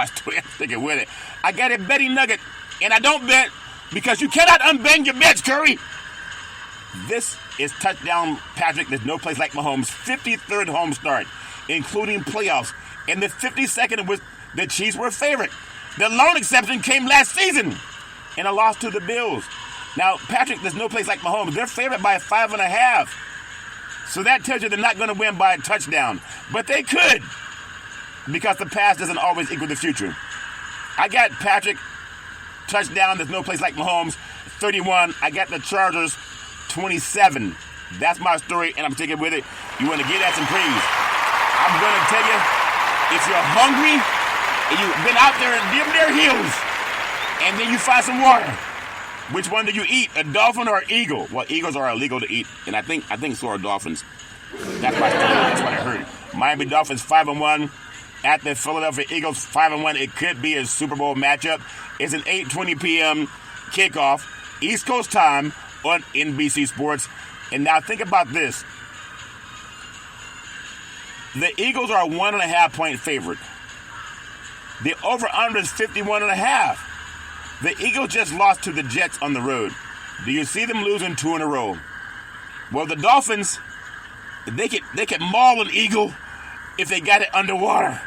[SPEAKER 15] story. I'm sticking with it. I got a betting nugget, and I don't bet because you cannot unbang your bets, Curry. This is touchdown Patrick. There's no place like Mahomes' 53rd home start, including playoffs, and the 52nd in which the Chiefs were favored. The lone exception came last season in a loss to the Bills. Now, Patrick, there's no place like Mahomes. They're favored by 5.5. So that tells you they're not going to win by a touchdown. But they could, because the past doesn't always equal the future. I got Patrick, touchdown, there's no place like Mahomes, 31. I got the Chargers, 27. That's my story, and I'm sticking with it. You want to give that some praise. I'm going to tell you, if you're hungry, and you've been out there and dipping their heels, and then you find some water, which one do you eat, a dolphin or an eagle? Well, eagles are illegal to eat, and I think so are dolphins. That's my story. That's what I heard. Miami Dolphins 5-1 at the Philadelphia Eagles 5-1. It could be a Super Bowl matchup. It's an 8:20 p.m. kickoff, East Coast time on NBC Sports. And now think about this. The Eagles are a 1.5-point favorite. The over-under is 51.5. The Eagles just lost to the Jets on the road. Do you see them losing 2 in a row? Well, the Dolphins, they could maul an eagle if they got it underwater.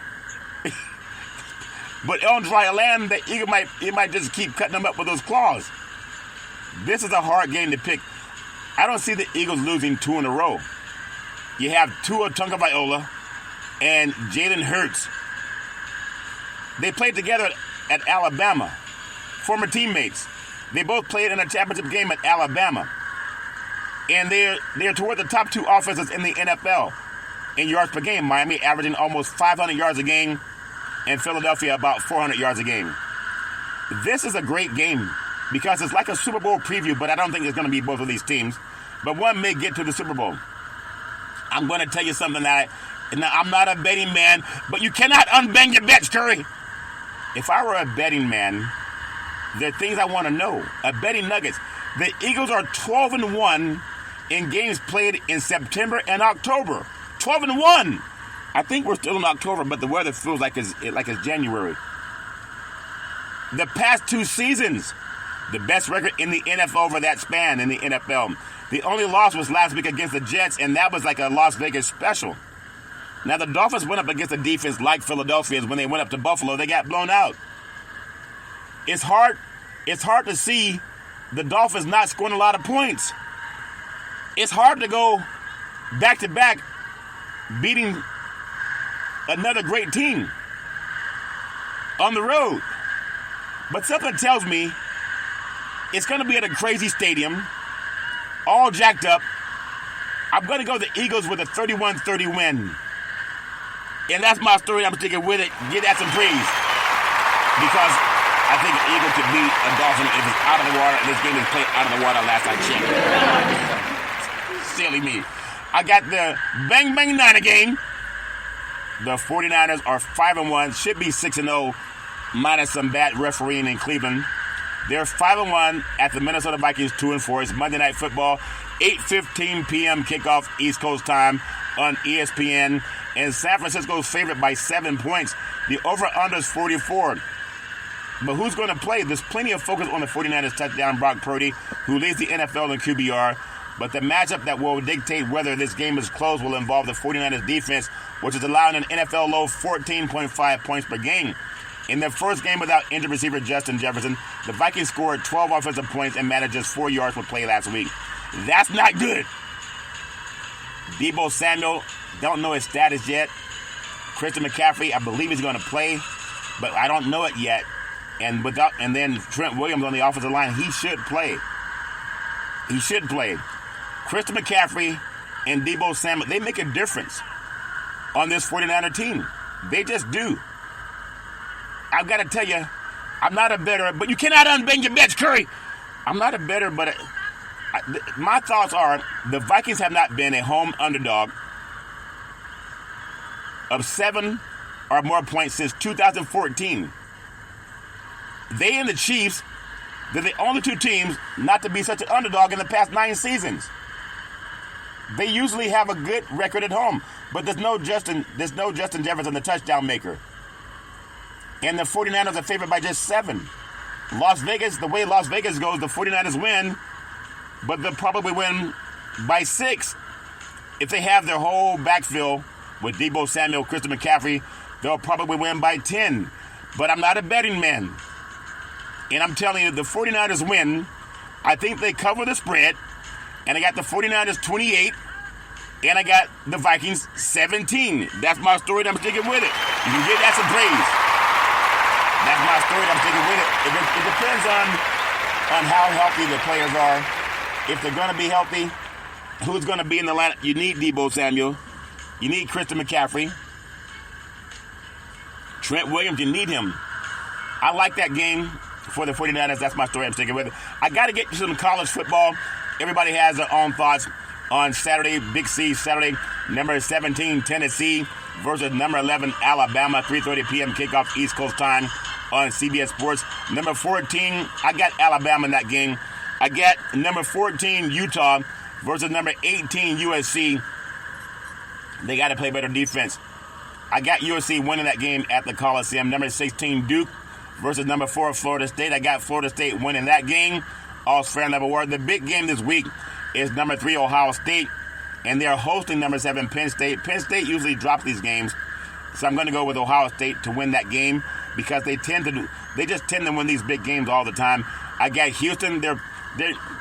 [SPEAKER 15] But on dry land, the eagle might just keep cutting them up with those claws. This is a hard game to pick. I don't see the Eagles losing 2 in a row. You have Tua Tagovailoa and Jalen Hurts. They played together at Alabama. Former teammates. They both played in a championship game at Alabama. And they're toward the top 2 offenses in the NFL in yards per game. Miami averaging almost 500 yards a game, and Philadelphia about 400 yards a game. This is a great game because it's like a Super Bowl preview, but I don't think it's going to be both of these teams. But one may get to the Super Bowl. I'm going to tell you something that Now, I'm not a betting man, but you cannot unbang your bets, Curry. If I were a betting man, there are things I want to know. A betting nuggets. The Eagles are 12-1 in games played in September and October. 12-1. I think we're still in October, but the weather feels like it's January. The past 2 seasons, the best record in the NFL over that span in the NFL. The only loss was last week against the Jets, and that was like a Las Vegas special. Now, the Dolphins went up against a defense like Philadelphia's. When they went up to Buffalo, they got blown out. It's hard to see the Dolphins not scoring a lot of points. It's hard to go back-to-back beating another great team on the road. But something tells me it's going to be at a crazy stadium, all jacked up. I'm going to go the Eagles with a 31-30 win. And that's my story. I'm sticking with it. Give that some praise. Because I think an Eagle could beat a Dolphin if it's out of the water. And this game is played out of the water last I checked. Silly me. I got the Bang Bang Niner game. The 49ers are 5-1. Should be 6-0. Minus some bad refereeing in Cleveland. They're 5-1 at the Minnesota Vikings 2-4. It's Monday Night Football, 8:15 p.m. kickoff East Coast time on ESPN. And San Francisco's favorite by 7 points. The over-under is 44. But who's going to play? There's plenty of focus on the 49ers touchdown Brock Purdy, who leads the NFL in QBR. But the matchup that will dictate whether this game is close will involve the 49ers defense, which is allowing an NFL low 14.5 points per game. In their first game without injured receiver Justin Jefferson, the Vikings scored 12 offensive points and managed just 4 yards per play last week. That's not good. Deebo Samuel, don't know his status yet. Christian McCaffrey, I believe he's going to play, but I don't know it yet. And then Trent Williams on the offensive line, he should play. He should play. Christian McCaffrey and Deebo Samuel, they make a difference on this 49er team. They just do. I've got to tell you, I'm not a bettor, but you cannot unbang your bets, Curry. I'm not a bettor, but my thoughts are the Vikings have not been a home underdog of 7 or more points since 2014. They and the Chiefs, they're the only 2 teams not to be such an underdog in the past 9 seasons. They usually have a good record at home, but there's no Justin Jefferson, the touchdown maker. And the 49ers are favored by just 7. Las Vegas, the way Las Vegas goes, the 49ers win, but they'll probably win by 6. If they have their whole backfield with Deebo Samuel, Christian McCaffrey, they'll probably win by 10. But I'm not a betting man. And I'm telling you, the 49ers win. I think they cover the spread. And I got the 49ers 28. And I got the Vikings 17. That's my story, and I'm sticking with it. You can get that some praise. That's my story, and I'm sticking with it. It depends on how healthy the players are. If they're going to be healthy, who's going to be in the lineup? You need Deebo Samuel. You need Christian McCaffrey. Trent Williams, you need him. I like that game for the 49ers. That's my story. I'm sticking with it. I got to get to some college football. Everybody has their own thoughts on Saturday. Big C Saturday. Number 17, Tennessee versus number 11, Alabama. 3:30 p.m. kickoff East Coast time on CBS Sports. Number 14, I got Alabama in that game. I got number 14, Utah versus number 18, USC. They got to play better defense. I got USC winning that game at the Coliseum. Number 16, Duke versus number 4, Florida State. I got Florida State winning that game. All fair level war. The big game this week is number 3, Ohio State, and they're hosting number 7, Penn State. Penn State usually drops these games, so I'm going to go with Ohio State to win that game because they just tend to win these big games all the time. I got Houston. They're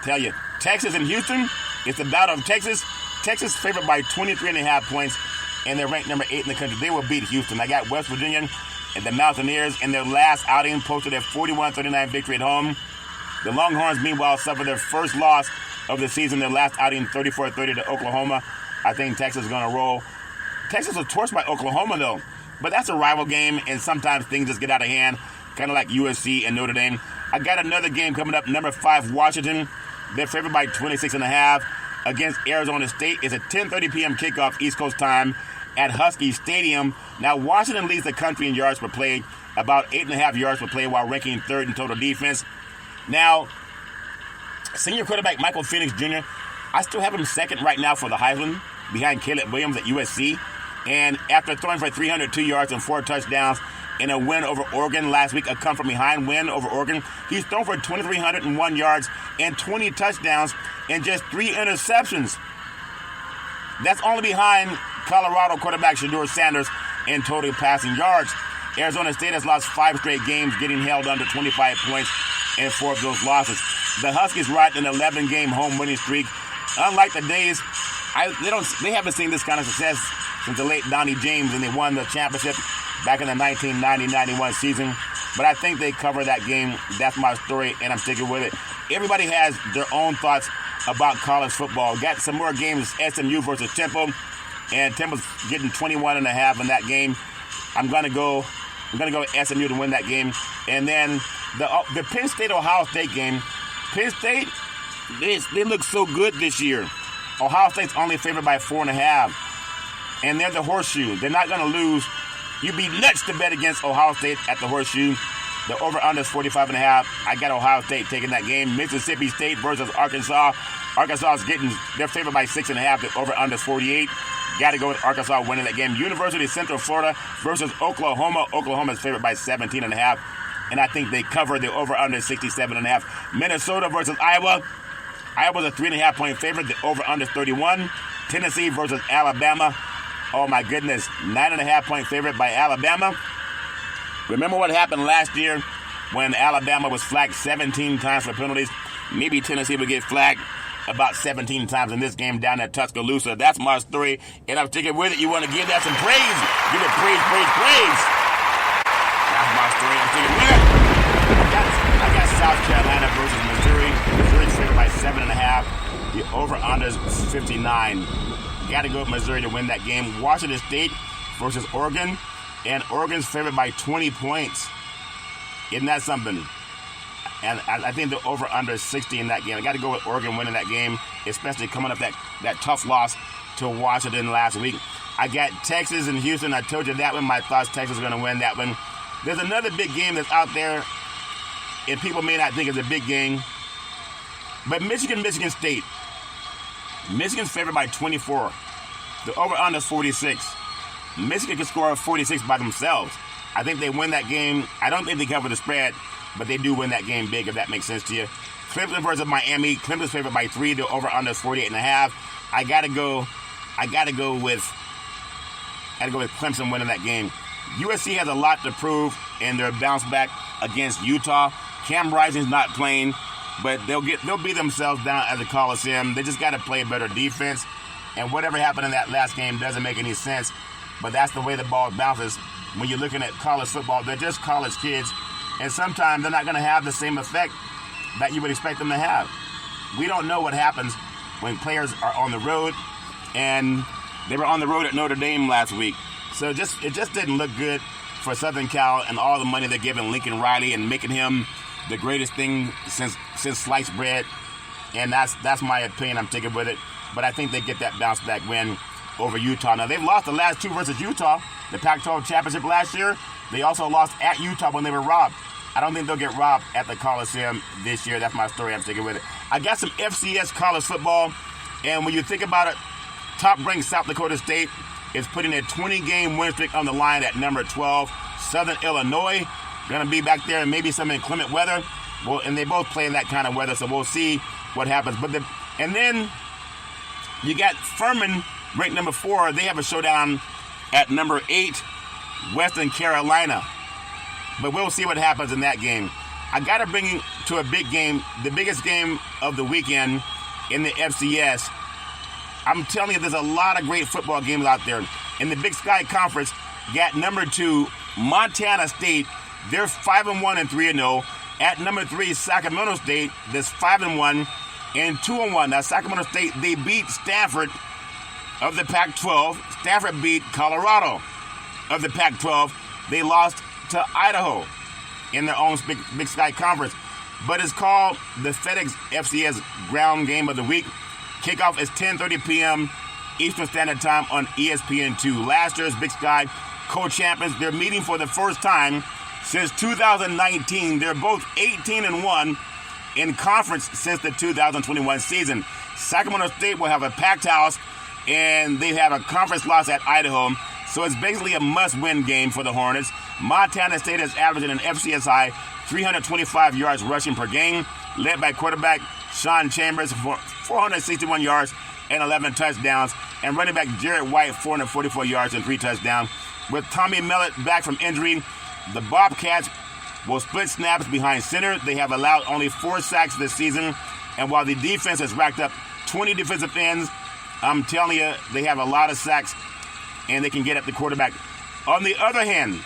[SPEAKER 15] tell you, Texas and Houston. It's the battle of Texas. Texas favored by 23.5 points, and they're ranked number 8 in the country. They will beat Houston. I got West Virginia and the Mountaineers in their last outing posted a 41-39 victory at home. The Longhorns, meanwhile, suffered their first loss of the season, their last outing 34-30 to Oklahoma. I think Texas is going to roll. Texas was torched by Oklahoma, though. But that's a rival game, and sometimes things just get out of hand, kind of like USC and Notre Dame. I got another game coming up, number 5, Washington. They're favored by 26.5 against Arizona State. It's a 10:30 p.m. kickoff East Coast time. at Husky Stadium. Now, Washington leads the country in yards per play, about 8.5 yards per play, while ranking third in total defense. Now, senior quarterback Michael Phoenix Jr., I still have him second right now for the Heisman, behind Caleb Williams at USC. And after throwing for 302 yards and 4 touchdowns in a win over Oregon last week, a come-from-behind win over Oregon, he's thrown for 2,301 yards and 20 touchdowns and just 3 interceptions. That's only behind Colorado quarterback Shedeur Sanders in total passing yards. Arizona State has lost 5 straight games, getting held under 25 points in 4 of those losses. The Huskies ride an 11-game home winning streak. Unlike the days, they haven't seen this kind of success since the late Donnie James, and they won the championship back in the 1990-91 season. But I think they cover that game. That's my story, and I'm sticking with it. Everybody has their own thoughts about college football. Got some more games, SMU versus Temple, and Temple's getting 21.5 in that game. I'm gonna go with SMU to win that game. And then the Penn State-Ohio State game. Penn State, they look so good this year. Ohio State's only favored by 4.5. And they're the Horseshoe. They're not gonna lose. You'd be nuts to bet against Ohio State at the Horseshoe. The over-under is 45.5. I got Ohio State taking that game. Mississippi State versus Arkansas. Arkansas is they're favored by 6.5. The over-under is 48. Got to go with Arkansas winning that game. University of Central Florida versus Oklahoma. Oklahoma is favored by 17.5. And I think they cover the over-under 67.5. Minnesota versus Iowa. Iowa's a 3.5-point favorite. The over-under is 31. Tennessee versus Alabama. Oh, my goodness. 9.5-point favorite by Alabama. Remember what happened last year when Alabama was flagged 17 times for penalties? Maybe Tennessee would get flagged about 17 times in this game down at Tuscaloosa. That's my story, and I'm sticking with it. You want to give that some praise? Give it praise, praise, praise. That's my story. I'm sticking with it. I got South Carolina versus Missouri. Missouri's favored by 7.5. The over-under is 59. Got to go with Missouri to win that game. Washington State versus Oregon. And Oregon's favored by 20 points. Isn't that something? And I think the over-under is 60 in that game. I got to go with Oregon winning that game, especially coming up that tough loss to Washington last week. I got Texas and Houston. I told you that one. My thoughts, Texas is going to win that one. There's another big game that's out there, and people may not think it's a big game. But Michigan State. Michigan's favored by 24. The over-under is 46. Michigan can score 46 by themselves. I think they win that game. I don't think they cover the spread, but they do win that game big, if that makes sense to you. Clemson versus Miami. Clemson's favored by 3. The over-under is 48.5. I gotta go with Clemson winning that game. USC has a lot to prove in their bounce back against Utah. Cam Rising's not playing, but they'll beat themselves down at the Coliseum. They just got to play a better defense. And whatever happened in that last game doesn't make any sense. But that's the way the ball bounces. When you're looking at college football, they're just college kids. And sometimes they're not going to have the same effect that you would expect them to have. We don't know what happens when players are on the road. And they were on the road at Notre Dame last week. So it just didn't look good for Southern Cal and all the money they're giving Lincoln Riley and making him the greatest thing since sliced bread. And that's my opinion. I'm sticking with it. But I think they get that bounce back win over Utah. Now, they've lost the last 2 versus Utah, the Pac-12 championship last year. They also lost at Utah when they were robbed. I don't think they'll get robbed at the Coliseum this year. That's my story. I'm sticking with it. I got some FCS college football. And when you think about it, top-ranked South Dakota State is putting a 20-game win streak on the line at number 12. Southern Illinois going to be back there in maybe some inclement weather. Well, and they both play in that kind of weather, so we'll see what happens. And then you got Furman ranked number 4. They have a showdown at number 8, Western Carolina. But we'll see what happens in that game. I got to bring you to a big game, the biggest game of the weekend in the FCS. I'm telling you, there's a lot of great football games out there. In the Big Sky Conference, got number 2, Montana State. They're 5-1 and 3-0. At number 3, Sacramento State. That's 5-1 and 2-1. Now, Sacramento State, they beat Stanford of the Pac-12. Stanford beat Colorado of the Pac-12. They lost to Idaho in their own Big Sky Conference. But it's called the FedEx FCS Ground Game of the Week. Kickoff is 10:30 p.m. Eastern Standard Time on ESPN2. Last year's Big Sky co-champions, they're meeting for the first time since 2019. They're both 18-1 in conference since the 2021 season. Sacramento State will have a packed house, and they have a conference loss at Idaho, so it's basically a must-win game for the Hornets. Montana State is averaging an FCS high 325 yards rushing per game, led by quarterback Sean Chambers for 461 yards and 11 touchdowns, and running back Jarrett White 444 yards and 3 touchdowns. With Tommy Mellett back from injury, the Bobcats will split snaps behind center. They have allowed only 4 sacks this season, and while the defense has racked up 20 defensive ends, I'm telling you, they have a lot of sacks, and they can get at the quarterback. On the other hand,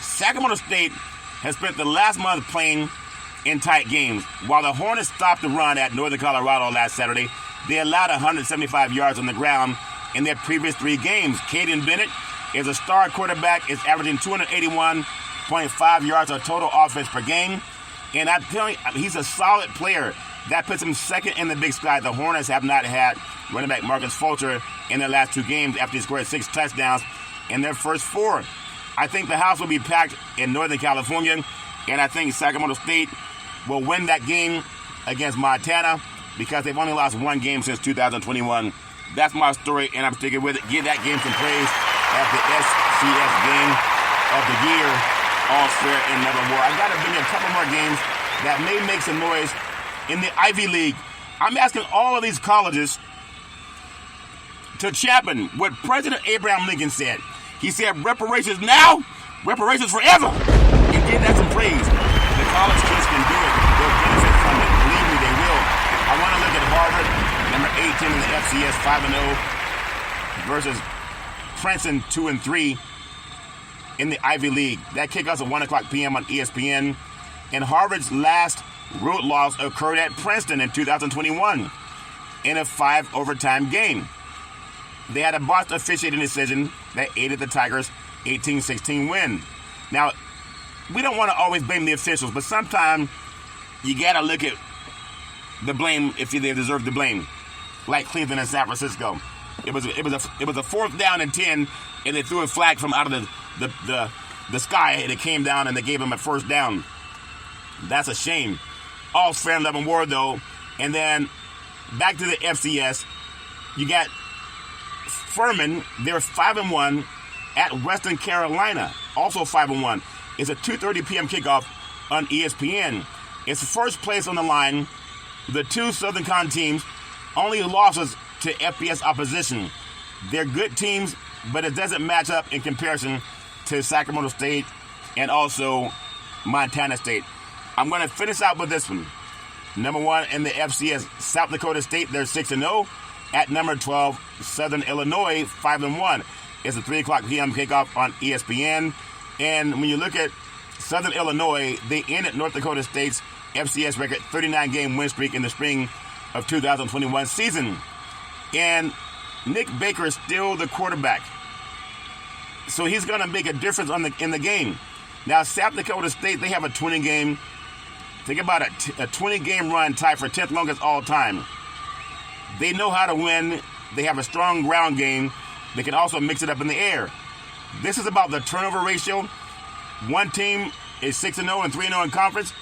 [SPEAKER 15] Sacramento State has spent the last month playing in tight games. While the Hornets stopped the run at Northern Colorado last Saturday, they allowed 175 yards on the ground in their previous 3 games. Caden Bennett is a star quarterback, is averaging 281.5 yards of total offense per game. And I'm telling you, he's a solid player. That puts him second in the Big Sky. The Hornets have not had running back Marcus Fulcher in their last 2 games after he scored 6 touchdowns in their first 4. I think the house will be packed in Northern California, and I think Sacramento State will win that game against Montana because they've only lost 1 game since 2021. That's my story, and I'm sticking with it. Give that game some praise as the SCS game of the year, all fair and never war. I got to bring you a couple more games that may make some noise in the Ivy League. I'm asking all of these colleges to champion what President Abraham Lincoln said. He said, reparations now, reparations forever. And give that some praise. The college kids can do it. They'll benefit from it. Believe me, they will. I want to look at Harvard, number 18 in the FCS, 5-0, versus Princeton, 2-3 in the Ivy League. That kickoff's at 1 o'clock p.m. on ESPN. And Harvard's last road loss occurred at Princeton in 2021 in a 5 overtime game. They had a botched officiating decision that aided the Tigers' 18-16 win. Now, we don't want to always blame the officials, but sometimes you got to look at the blame if they deserve the blame, like Cleveland and San Francisco. It was a 4th down and 10, and they threw a flag from out of the sky, and it came down, and they gave them a first down. That's a shame. All fair and level war, though. And then back to the FCS, you got Furman. They're 5-1 at Western Carolina, also 5-1. It's a 2:30 p.m. kickoff on ESPN. It's first place on the line. The 2 Southern Con teams only losses to FBS opposition. They're good teams, but it doesn't match up in comparison to Sacramento State and also Montana State. I'm going to finish out with this one. Number 1 in the FCS, South Dakota State, they're 6-0. At number 12, Southern Illinois, 5-1. It's a 3 o'clock p.m. kickoff on ESPN. And when you look at Southern Illinois, they ended North Dakota State's FCS record 39-game win streak in the spring of 2021 season. And Nick Baker is still the quarterback. So he's going to make a difference in the game. Now, South Dakota State, they have a 20-game, think about it, a 20-game run tied for 10th longest all time. They know how to win. They have a strong ground game. They can also mix it up in the air. This is about the turnover ratio. One team is 6-0 and 3-0 in conference,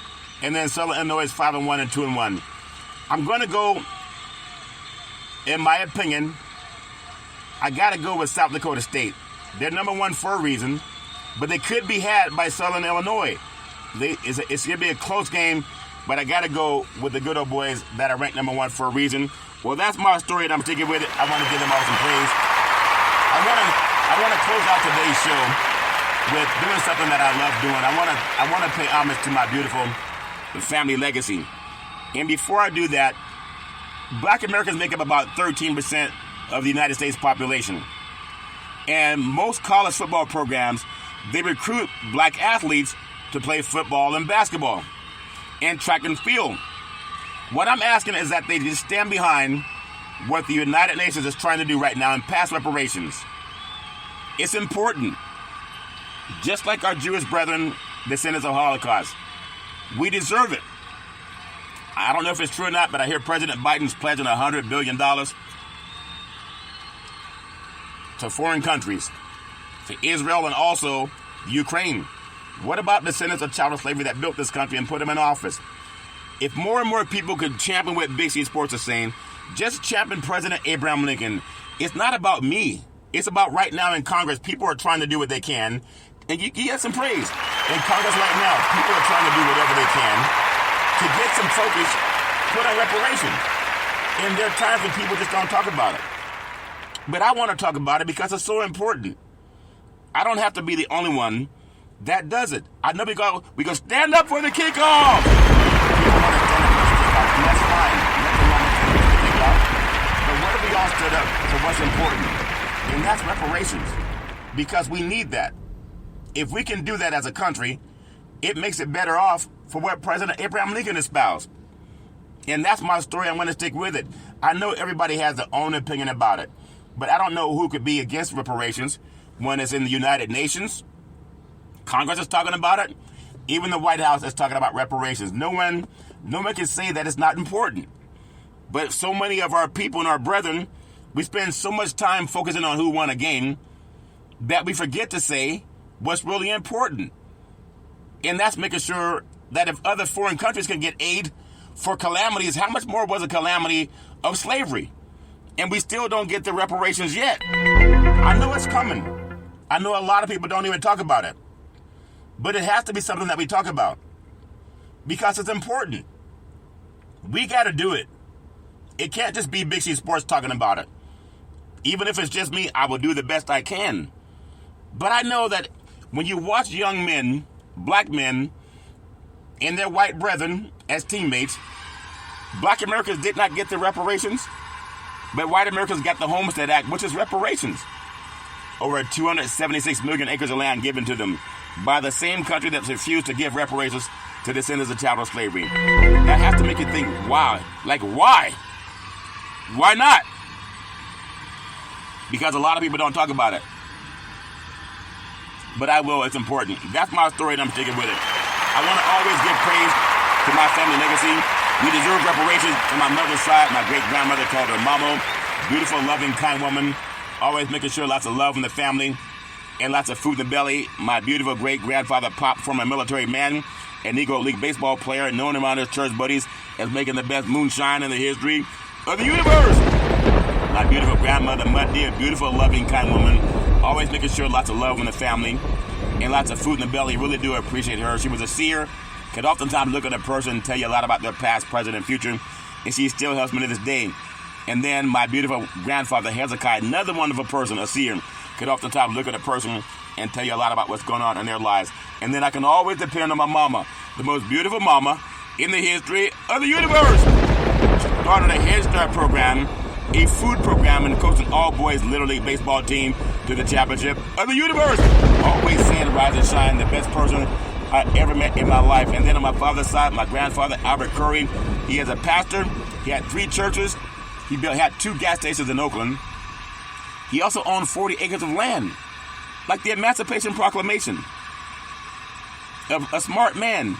[SPEAKER 15] and then Southern Illinois is 5-1 and 2-1. I'm going to go, in my opinion, I got to go with South Dakota State. They're number 1 for a reason, but they could be had by Southern Illinois. It's going to be a close game, but I got to go with the good old boys that are ranked number 1 for a reason. Well, that's my story, and I'm sticking with it. I want to give them all some praise. I want to close out today's show with doing something that I love doing. I want to pay homage to my beautiful family legacy. And before I do that, Black Americans make up about 13% of the United States population. And most college football programs, they recruit black athletes to play football and basketball and track and field. What I'm asking is that they just stand behind what the United Nations is trying to do right now and pass reparations. It's important. Just like our Jewish brethren, descendants of Holocaust. We deserve it. I don't know if it's true or not, but I hear President Biden's pledging $100 billion. to foreign countries, to Israel and also Ukraine. What about descendants of chattel slavery that built this country and put them in office? If more and more people could champion what Big C Sports is saying, just champion President Abraham Lincoln. It's not about me. It's about right now in Congress, people are trying to do what they can. And you get some praise. In Congress right now, people are trying to do whatever they can to get some focus put on reparations. And there are times when people just don't talk about it. But I want to talk about it because it's so important. I don't have to be the only one that does it. I know we go stand up for the kickoff. People want to stand up for the kickoff, and that's fine. Nothing wrong with standing for the kickoff. But what if we all stood up for what's important? And that's reparations. Because we need that. If we can do that as a country, it makes it better off for what President Abraham Lincoln espoused. And that's my story. I'm going to stick with it. I know everybody has their own opinion about it, but I don't know who could be against reparations when it's in the United Nations. Congress is talking about it. Even the White House is talking about reparations. No one can say that it's not important. But so many of our people and our brethren, we spend so much time focusing on who won a game that we forget to say what's really important. And that's making sure that if other foreign countries can get aid for calamities, how much more was a calamity of slavery? And we still don't get the reparations yet. I know it's coming. I know a lot of people don't even talk about it. But it has to be something that we talk about. Because it's important. We got to do it. It can't just be Big C Sports talking about it. Even if it's just me, I will do the best I can. But I know that when you watch young men, black men, and their white brethren as teammates, black Americans did not get the reparations, but white Americans got the Homestead Act, which is reparations. Over 276 million acres of land given to them by the same country that refused to give reparations to descendants of chattel slavery. That has to make you think, wow, like why? Why not? Because a lot of people don't talk about it. But I will, it's important. That's my story and I'm sticking with it. I want to always give praise to my family legacy. We deserve reparations from my mother's side. My great-grandmother called her Mama. Beautiful, loving, kind woman. Always making sure lots of love in the family and lots of food in the belly. My beautiful great-grandfather Pop, former military man and Negro League baseball player, known among his church buddies as making the best moonshine in the history of the universe. My beautiful grandmother, Mud Deer, beautiful, loving, kind woman. Always making sure lots of love in the family and lots of food in the belly. Really do appreciate her. She was a seer. Could oftentimes look at a person and tell you a lot about their past, present, and future. And she still helps me to this day. And then my beautiful grandfather, Hezekiah, another wonderful person, a seer, could oftentimes look at a person and tell you a lot about what's going on in their lives. And then I can always depend on my mama, the most beautiful mama in the history of the universe. She started a Head Start program, a food program, and coaching all boys Little League baseball team to the championship of the universe. Always saying rise and shine, the best person I ever met in my life. And then on my father's side, my grandfather, Albert Curry, he is a pastor. He had 3 churches. He had 2 gas stations in Oakland. He also owned 40 acres of land, like the Emancipation Proclamation. A smart man.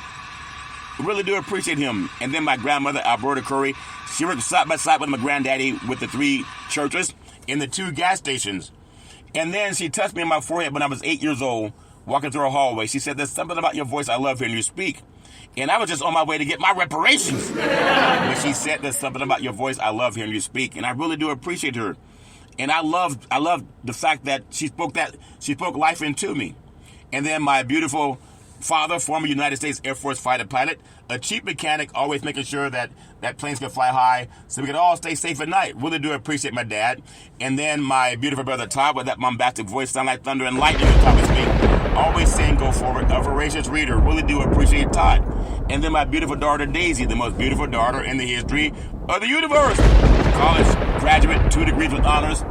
[SPEAKER 15] Really do appreciate him. And then my grandmother, Alberta Curry, she worked side by side with my granddaddy with the 3 churches and the 2 gas stations. And then she touched me on my forehead when I was 8 years old, walking through a hallway. She said, "There's something about your voice I love hearing you speak." And I was just on my way to get my reparations. But she said, "There's something about your voice I love hearing you speak." And I really do appreciate her. And I love the fact that she spoke life into me. And then my beautiful father, former United States Air Force fighter pilot, a chief mechanic, always making sure that planes can fly high so we can all stay safe at night. Really do appreciate my dad. And then my beautiful brother Todd, with that bombastic voice, sound like thunder and lightning on top of me, always saying go forward, a voracious reader. Really do appreciate Todd. And then my beautiful daughter Daisy, the most beautiful daughter in the history of the universe. College graduate, 2 degrees with honors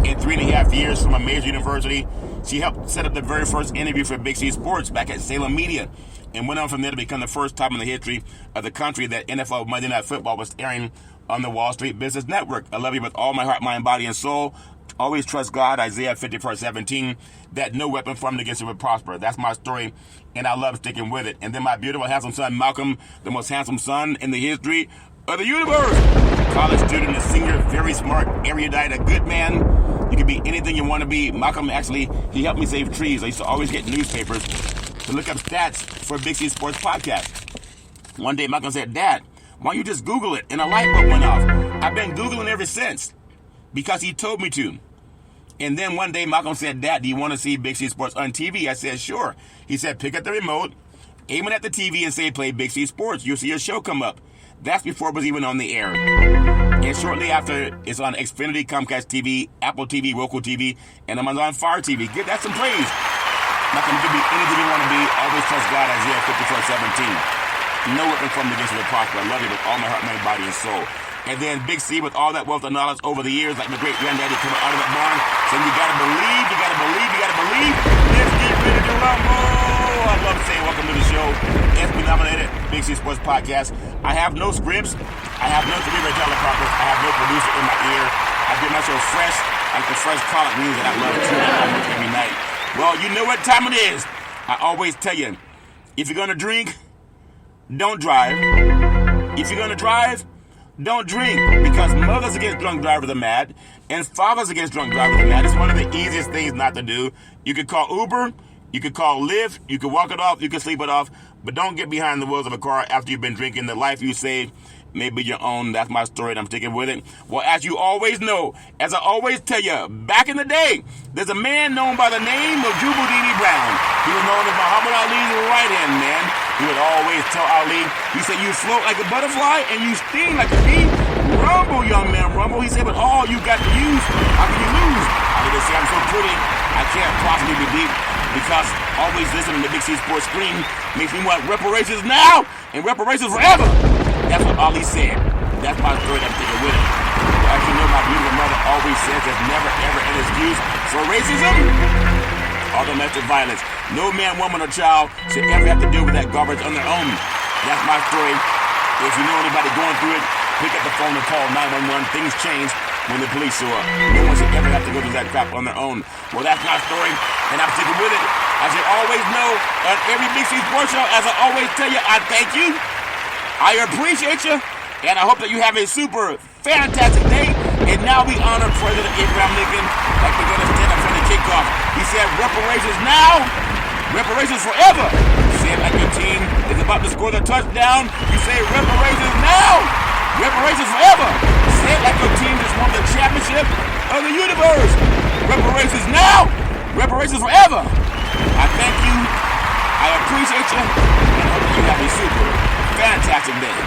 [SPEAKER 15] in 3.5 years from a major university. She helped set up the very first interview for Big C Sports back at Salem Media and went on from there to become the first time in the history of the country that NFL Monday Night Football was airing on the Wall Street Business Network. I love you with all my heart, mind, body, and soul. Always trust God, Isaiah 54:17, that no weapon formed against you will prosper. That's my story, and I love sticking with it. And then my beautiful, handsome son, Malcolm, the most handsome son in the history of the universe. College student, a senior, very smart, erudite, a good man, You can be anything you want to be. Malcolm actually, he helped me save trees. I used to always get newspapers to look up stats for Big C Sports Podcast. One day Malcolm said, Dad, why don't you just Google it? And a light bulb went off. I've been Googling ever since because he told me to. And then one day Malcolm said, Dad, do you want to see Big C Sports on TV? I said, sure. He said, pick up the remote, aim it at the TV and say, play Big C Sports. You'll see your show come up. That's before it was even on the air. And shortly after, it's on Xfinity, Comcast TV, Apple TV, Roku TV, and Amazon Fire TV. Give that some praise. Malcolm, you can be anything you want to be. Always trust God, Isaiah 54:17. No weapon formed against you will prosper. I love you with all my heart, mind, body, and soul. And then Big C with all that wealth and knowledge over the years, like my great granddaddy coming out of that barn, saying you gotta believe, you gotta believe, you gotta believe. Let's get ready to rumble. I'd love to say welcome to the show. SB nominated Big C Sports Podcast. I have no scripts. I have no career teleprompters. I have no producer in my ear. I get my show fresh, like the fresh collard greens that I love to eat almost every night. Well, you know what time it is. I always tell you, if you're gonna drink, don't drive. If you're gonna drive, don't drink, because mothers against drunk drivers are mad, and fathers against drunk drivers are mad. It's one of the easiest things not to do. You could call Uber, you could call Lyft, you could walk it off, you could sleep it off, but don't get behind the wheels of a car after you've been drinking. The life you saved may be your own. That's my story, and I'm sticking with it. Well, as you always know, as I always tell you, back in the day, there's a man known by the name of Jubaldini Brown. He was known as Muhammad Ali's right-hand man. He would always tell Ali, he said, you float like a butterfly and you sting like a bee. Rumble, young man, rumble. He said, but all you got to use, how can you lose? I would say, I'm so pretty, I can't possibly be beat, because always listening to Big C Sports Screen makes me want reparations now and reparations forever. That's what Ali said. That's my story. I'm taking with it. Well, as you know, my beautiful mother always says there's never, ever an excuse for racism or domestic violence. No man, woman, or child should ever have to deal with that garbage on their own. That's my story. If you know anybody going through it, pick up the phone and call 911. Things change when the police show up. No one should ever have to go through that crap on their own. Well, that's my story, and I'm sticking with it. As you always know, on every Big C Sports Show, as I always tell you, I thank you. I appreciate you, and I hope that you have a super fantastic day. And now we honor President Abraham Lincoln like we're going to stand up for the kickoff. He said, reparations now, reparations forever. Say it like your team is about to score the touchdown. You say reparations now, reparations forever. Say it like your team just won the championship of the universe. Reparations now, reparations forever. I thank you, I appreciate you, and I hope that you have a super fantastic day.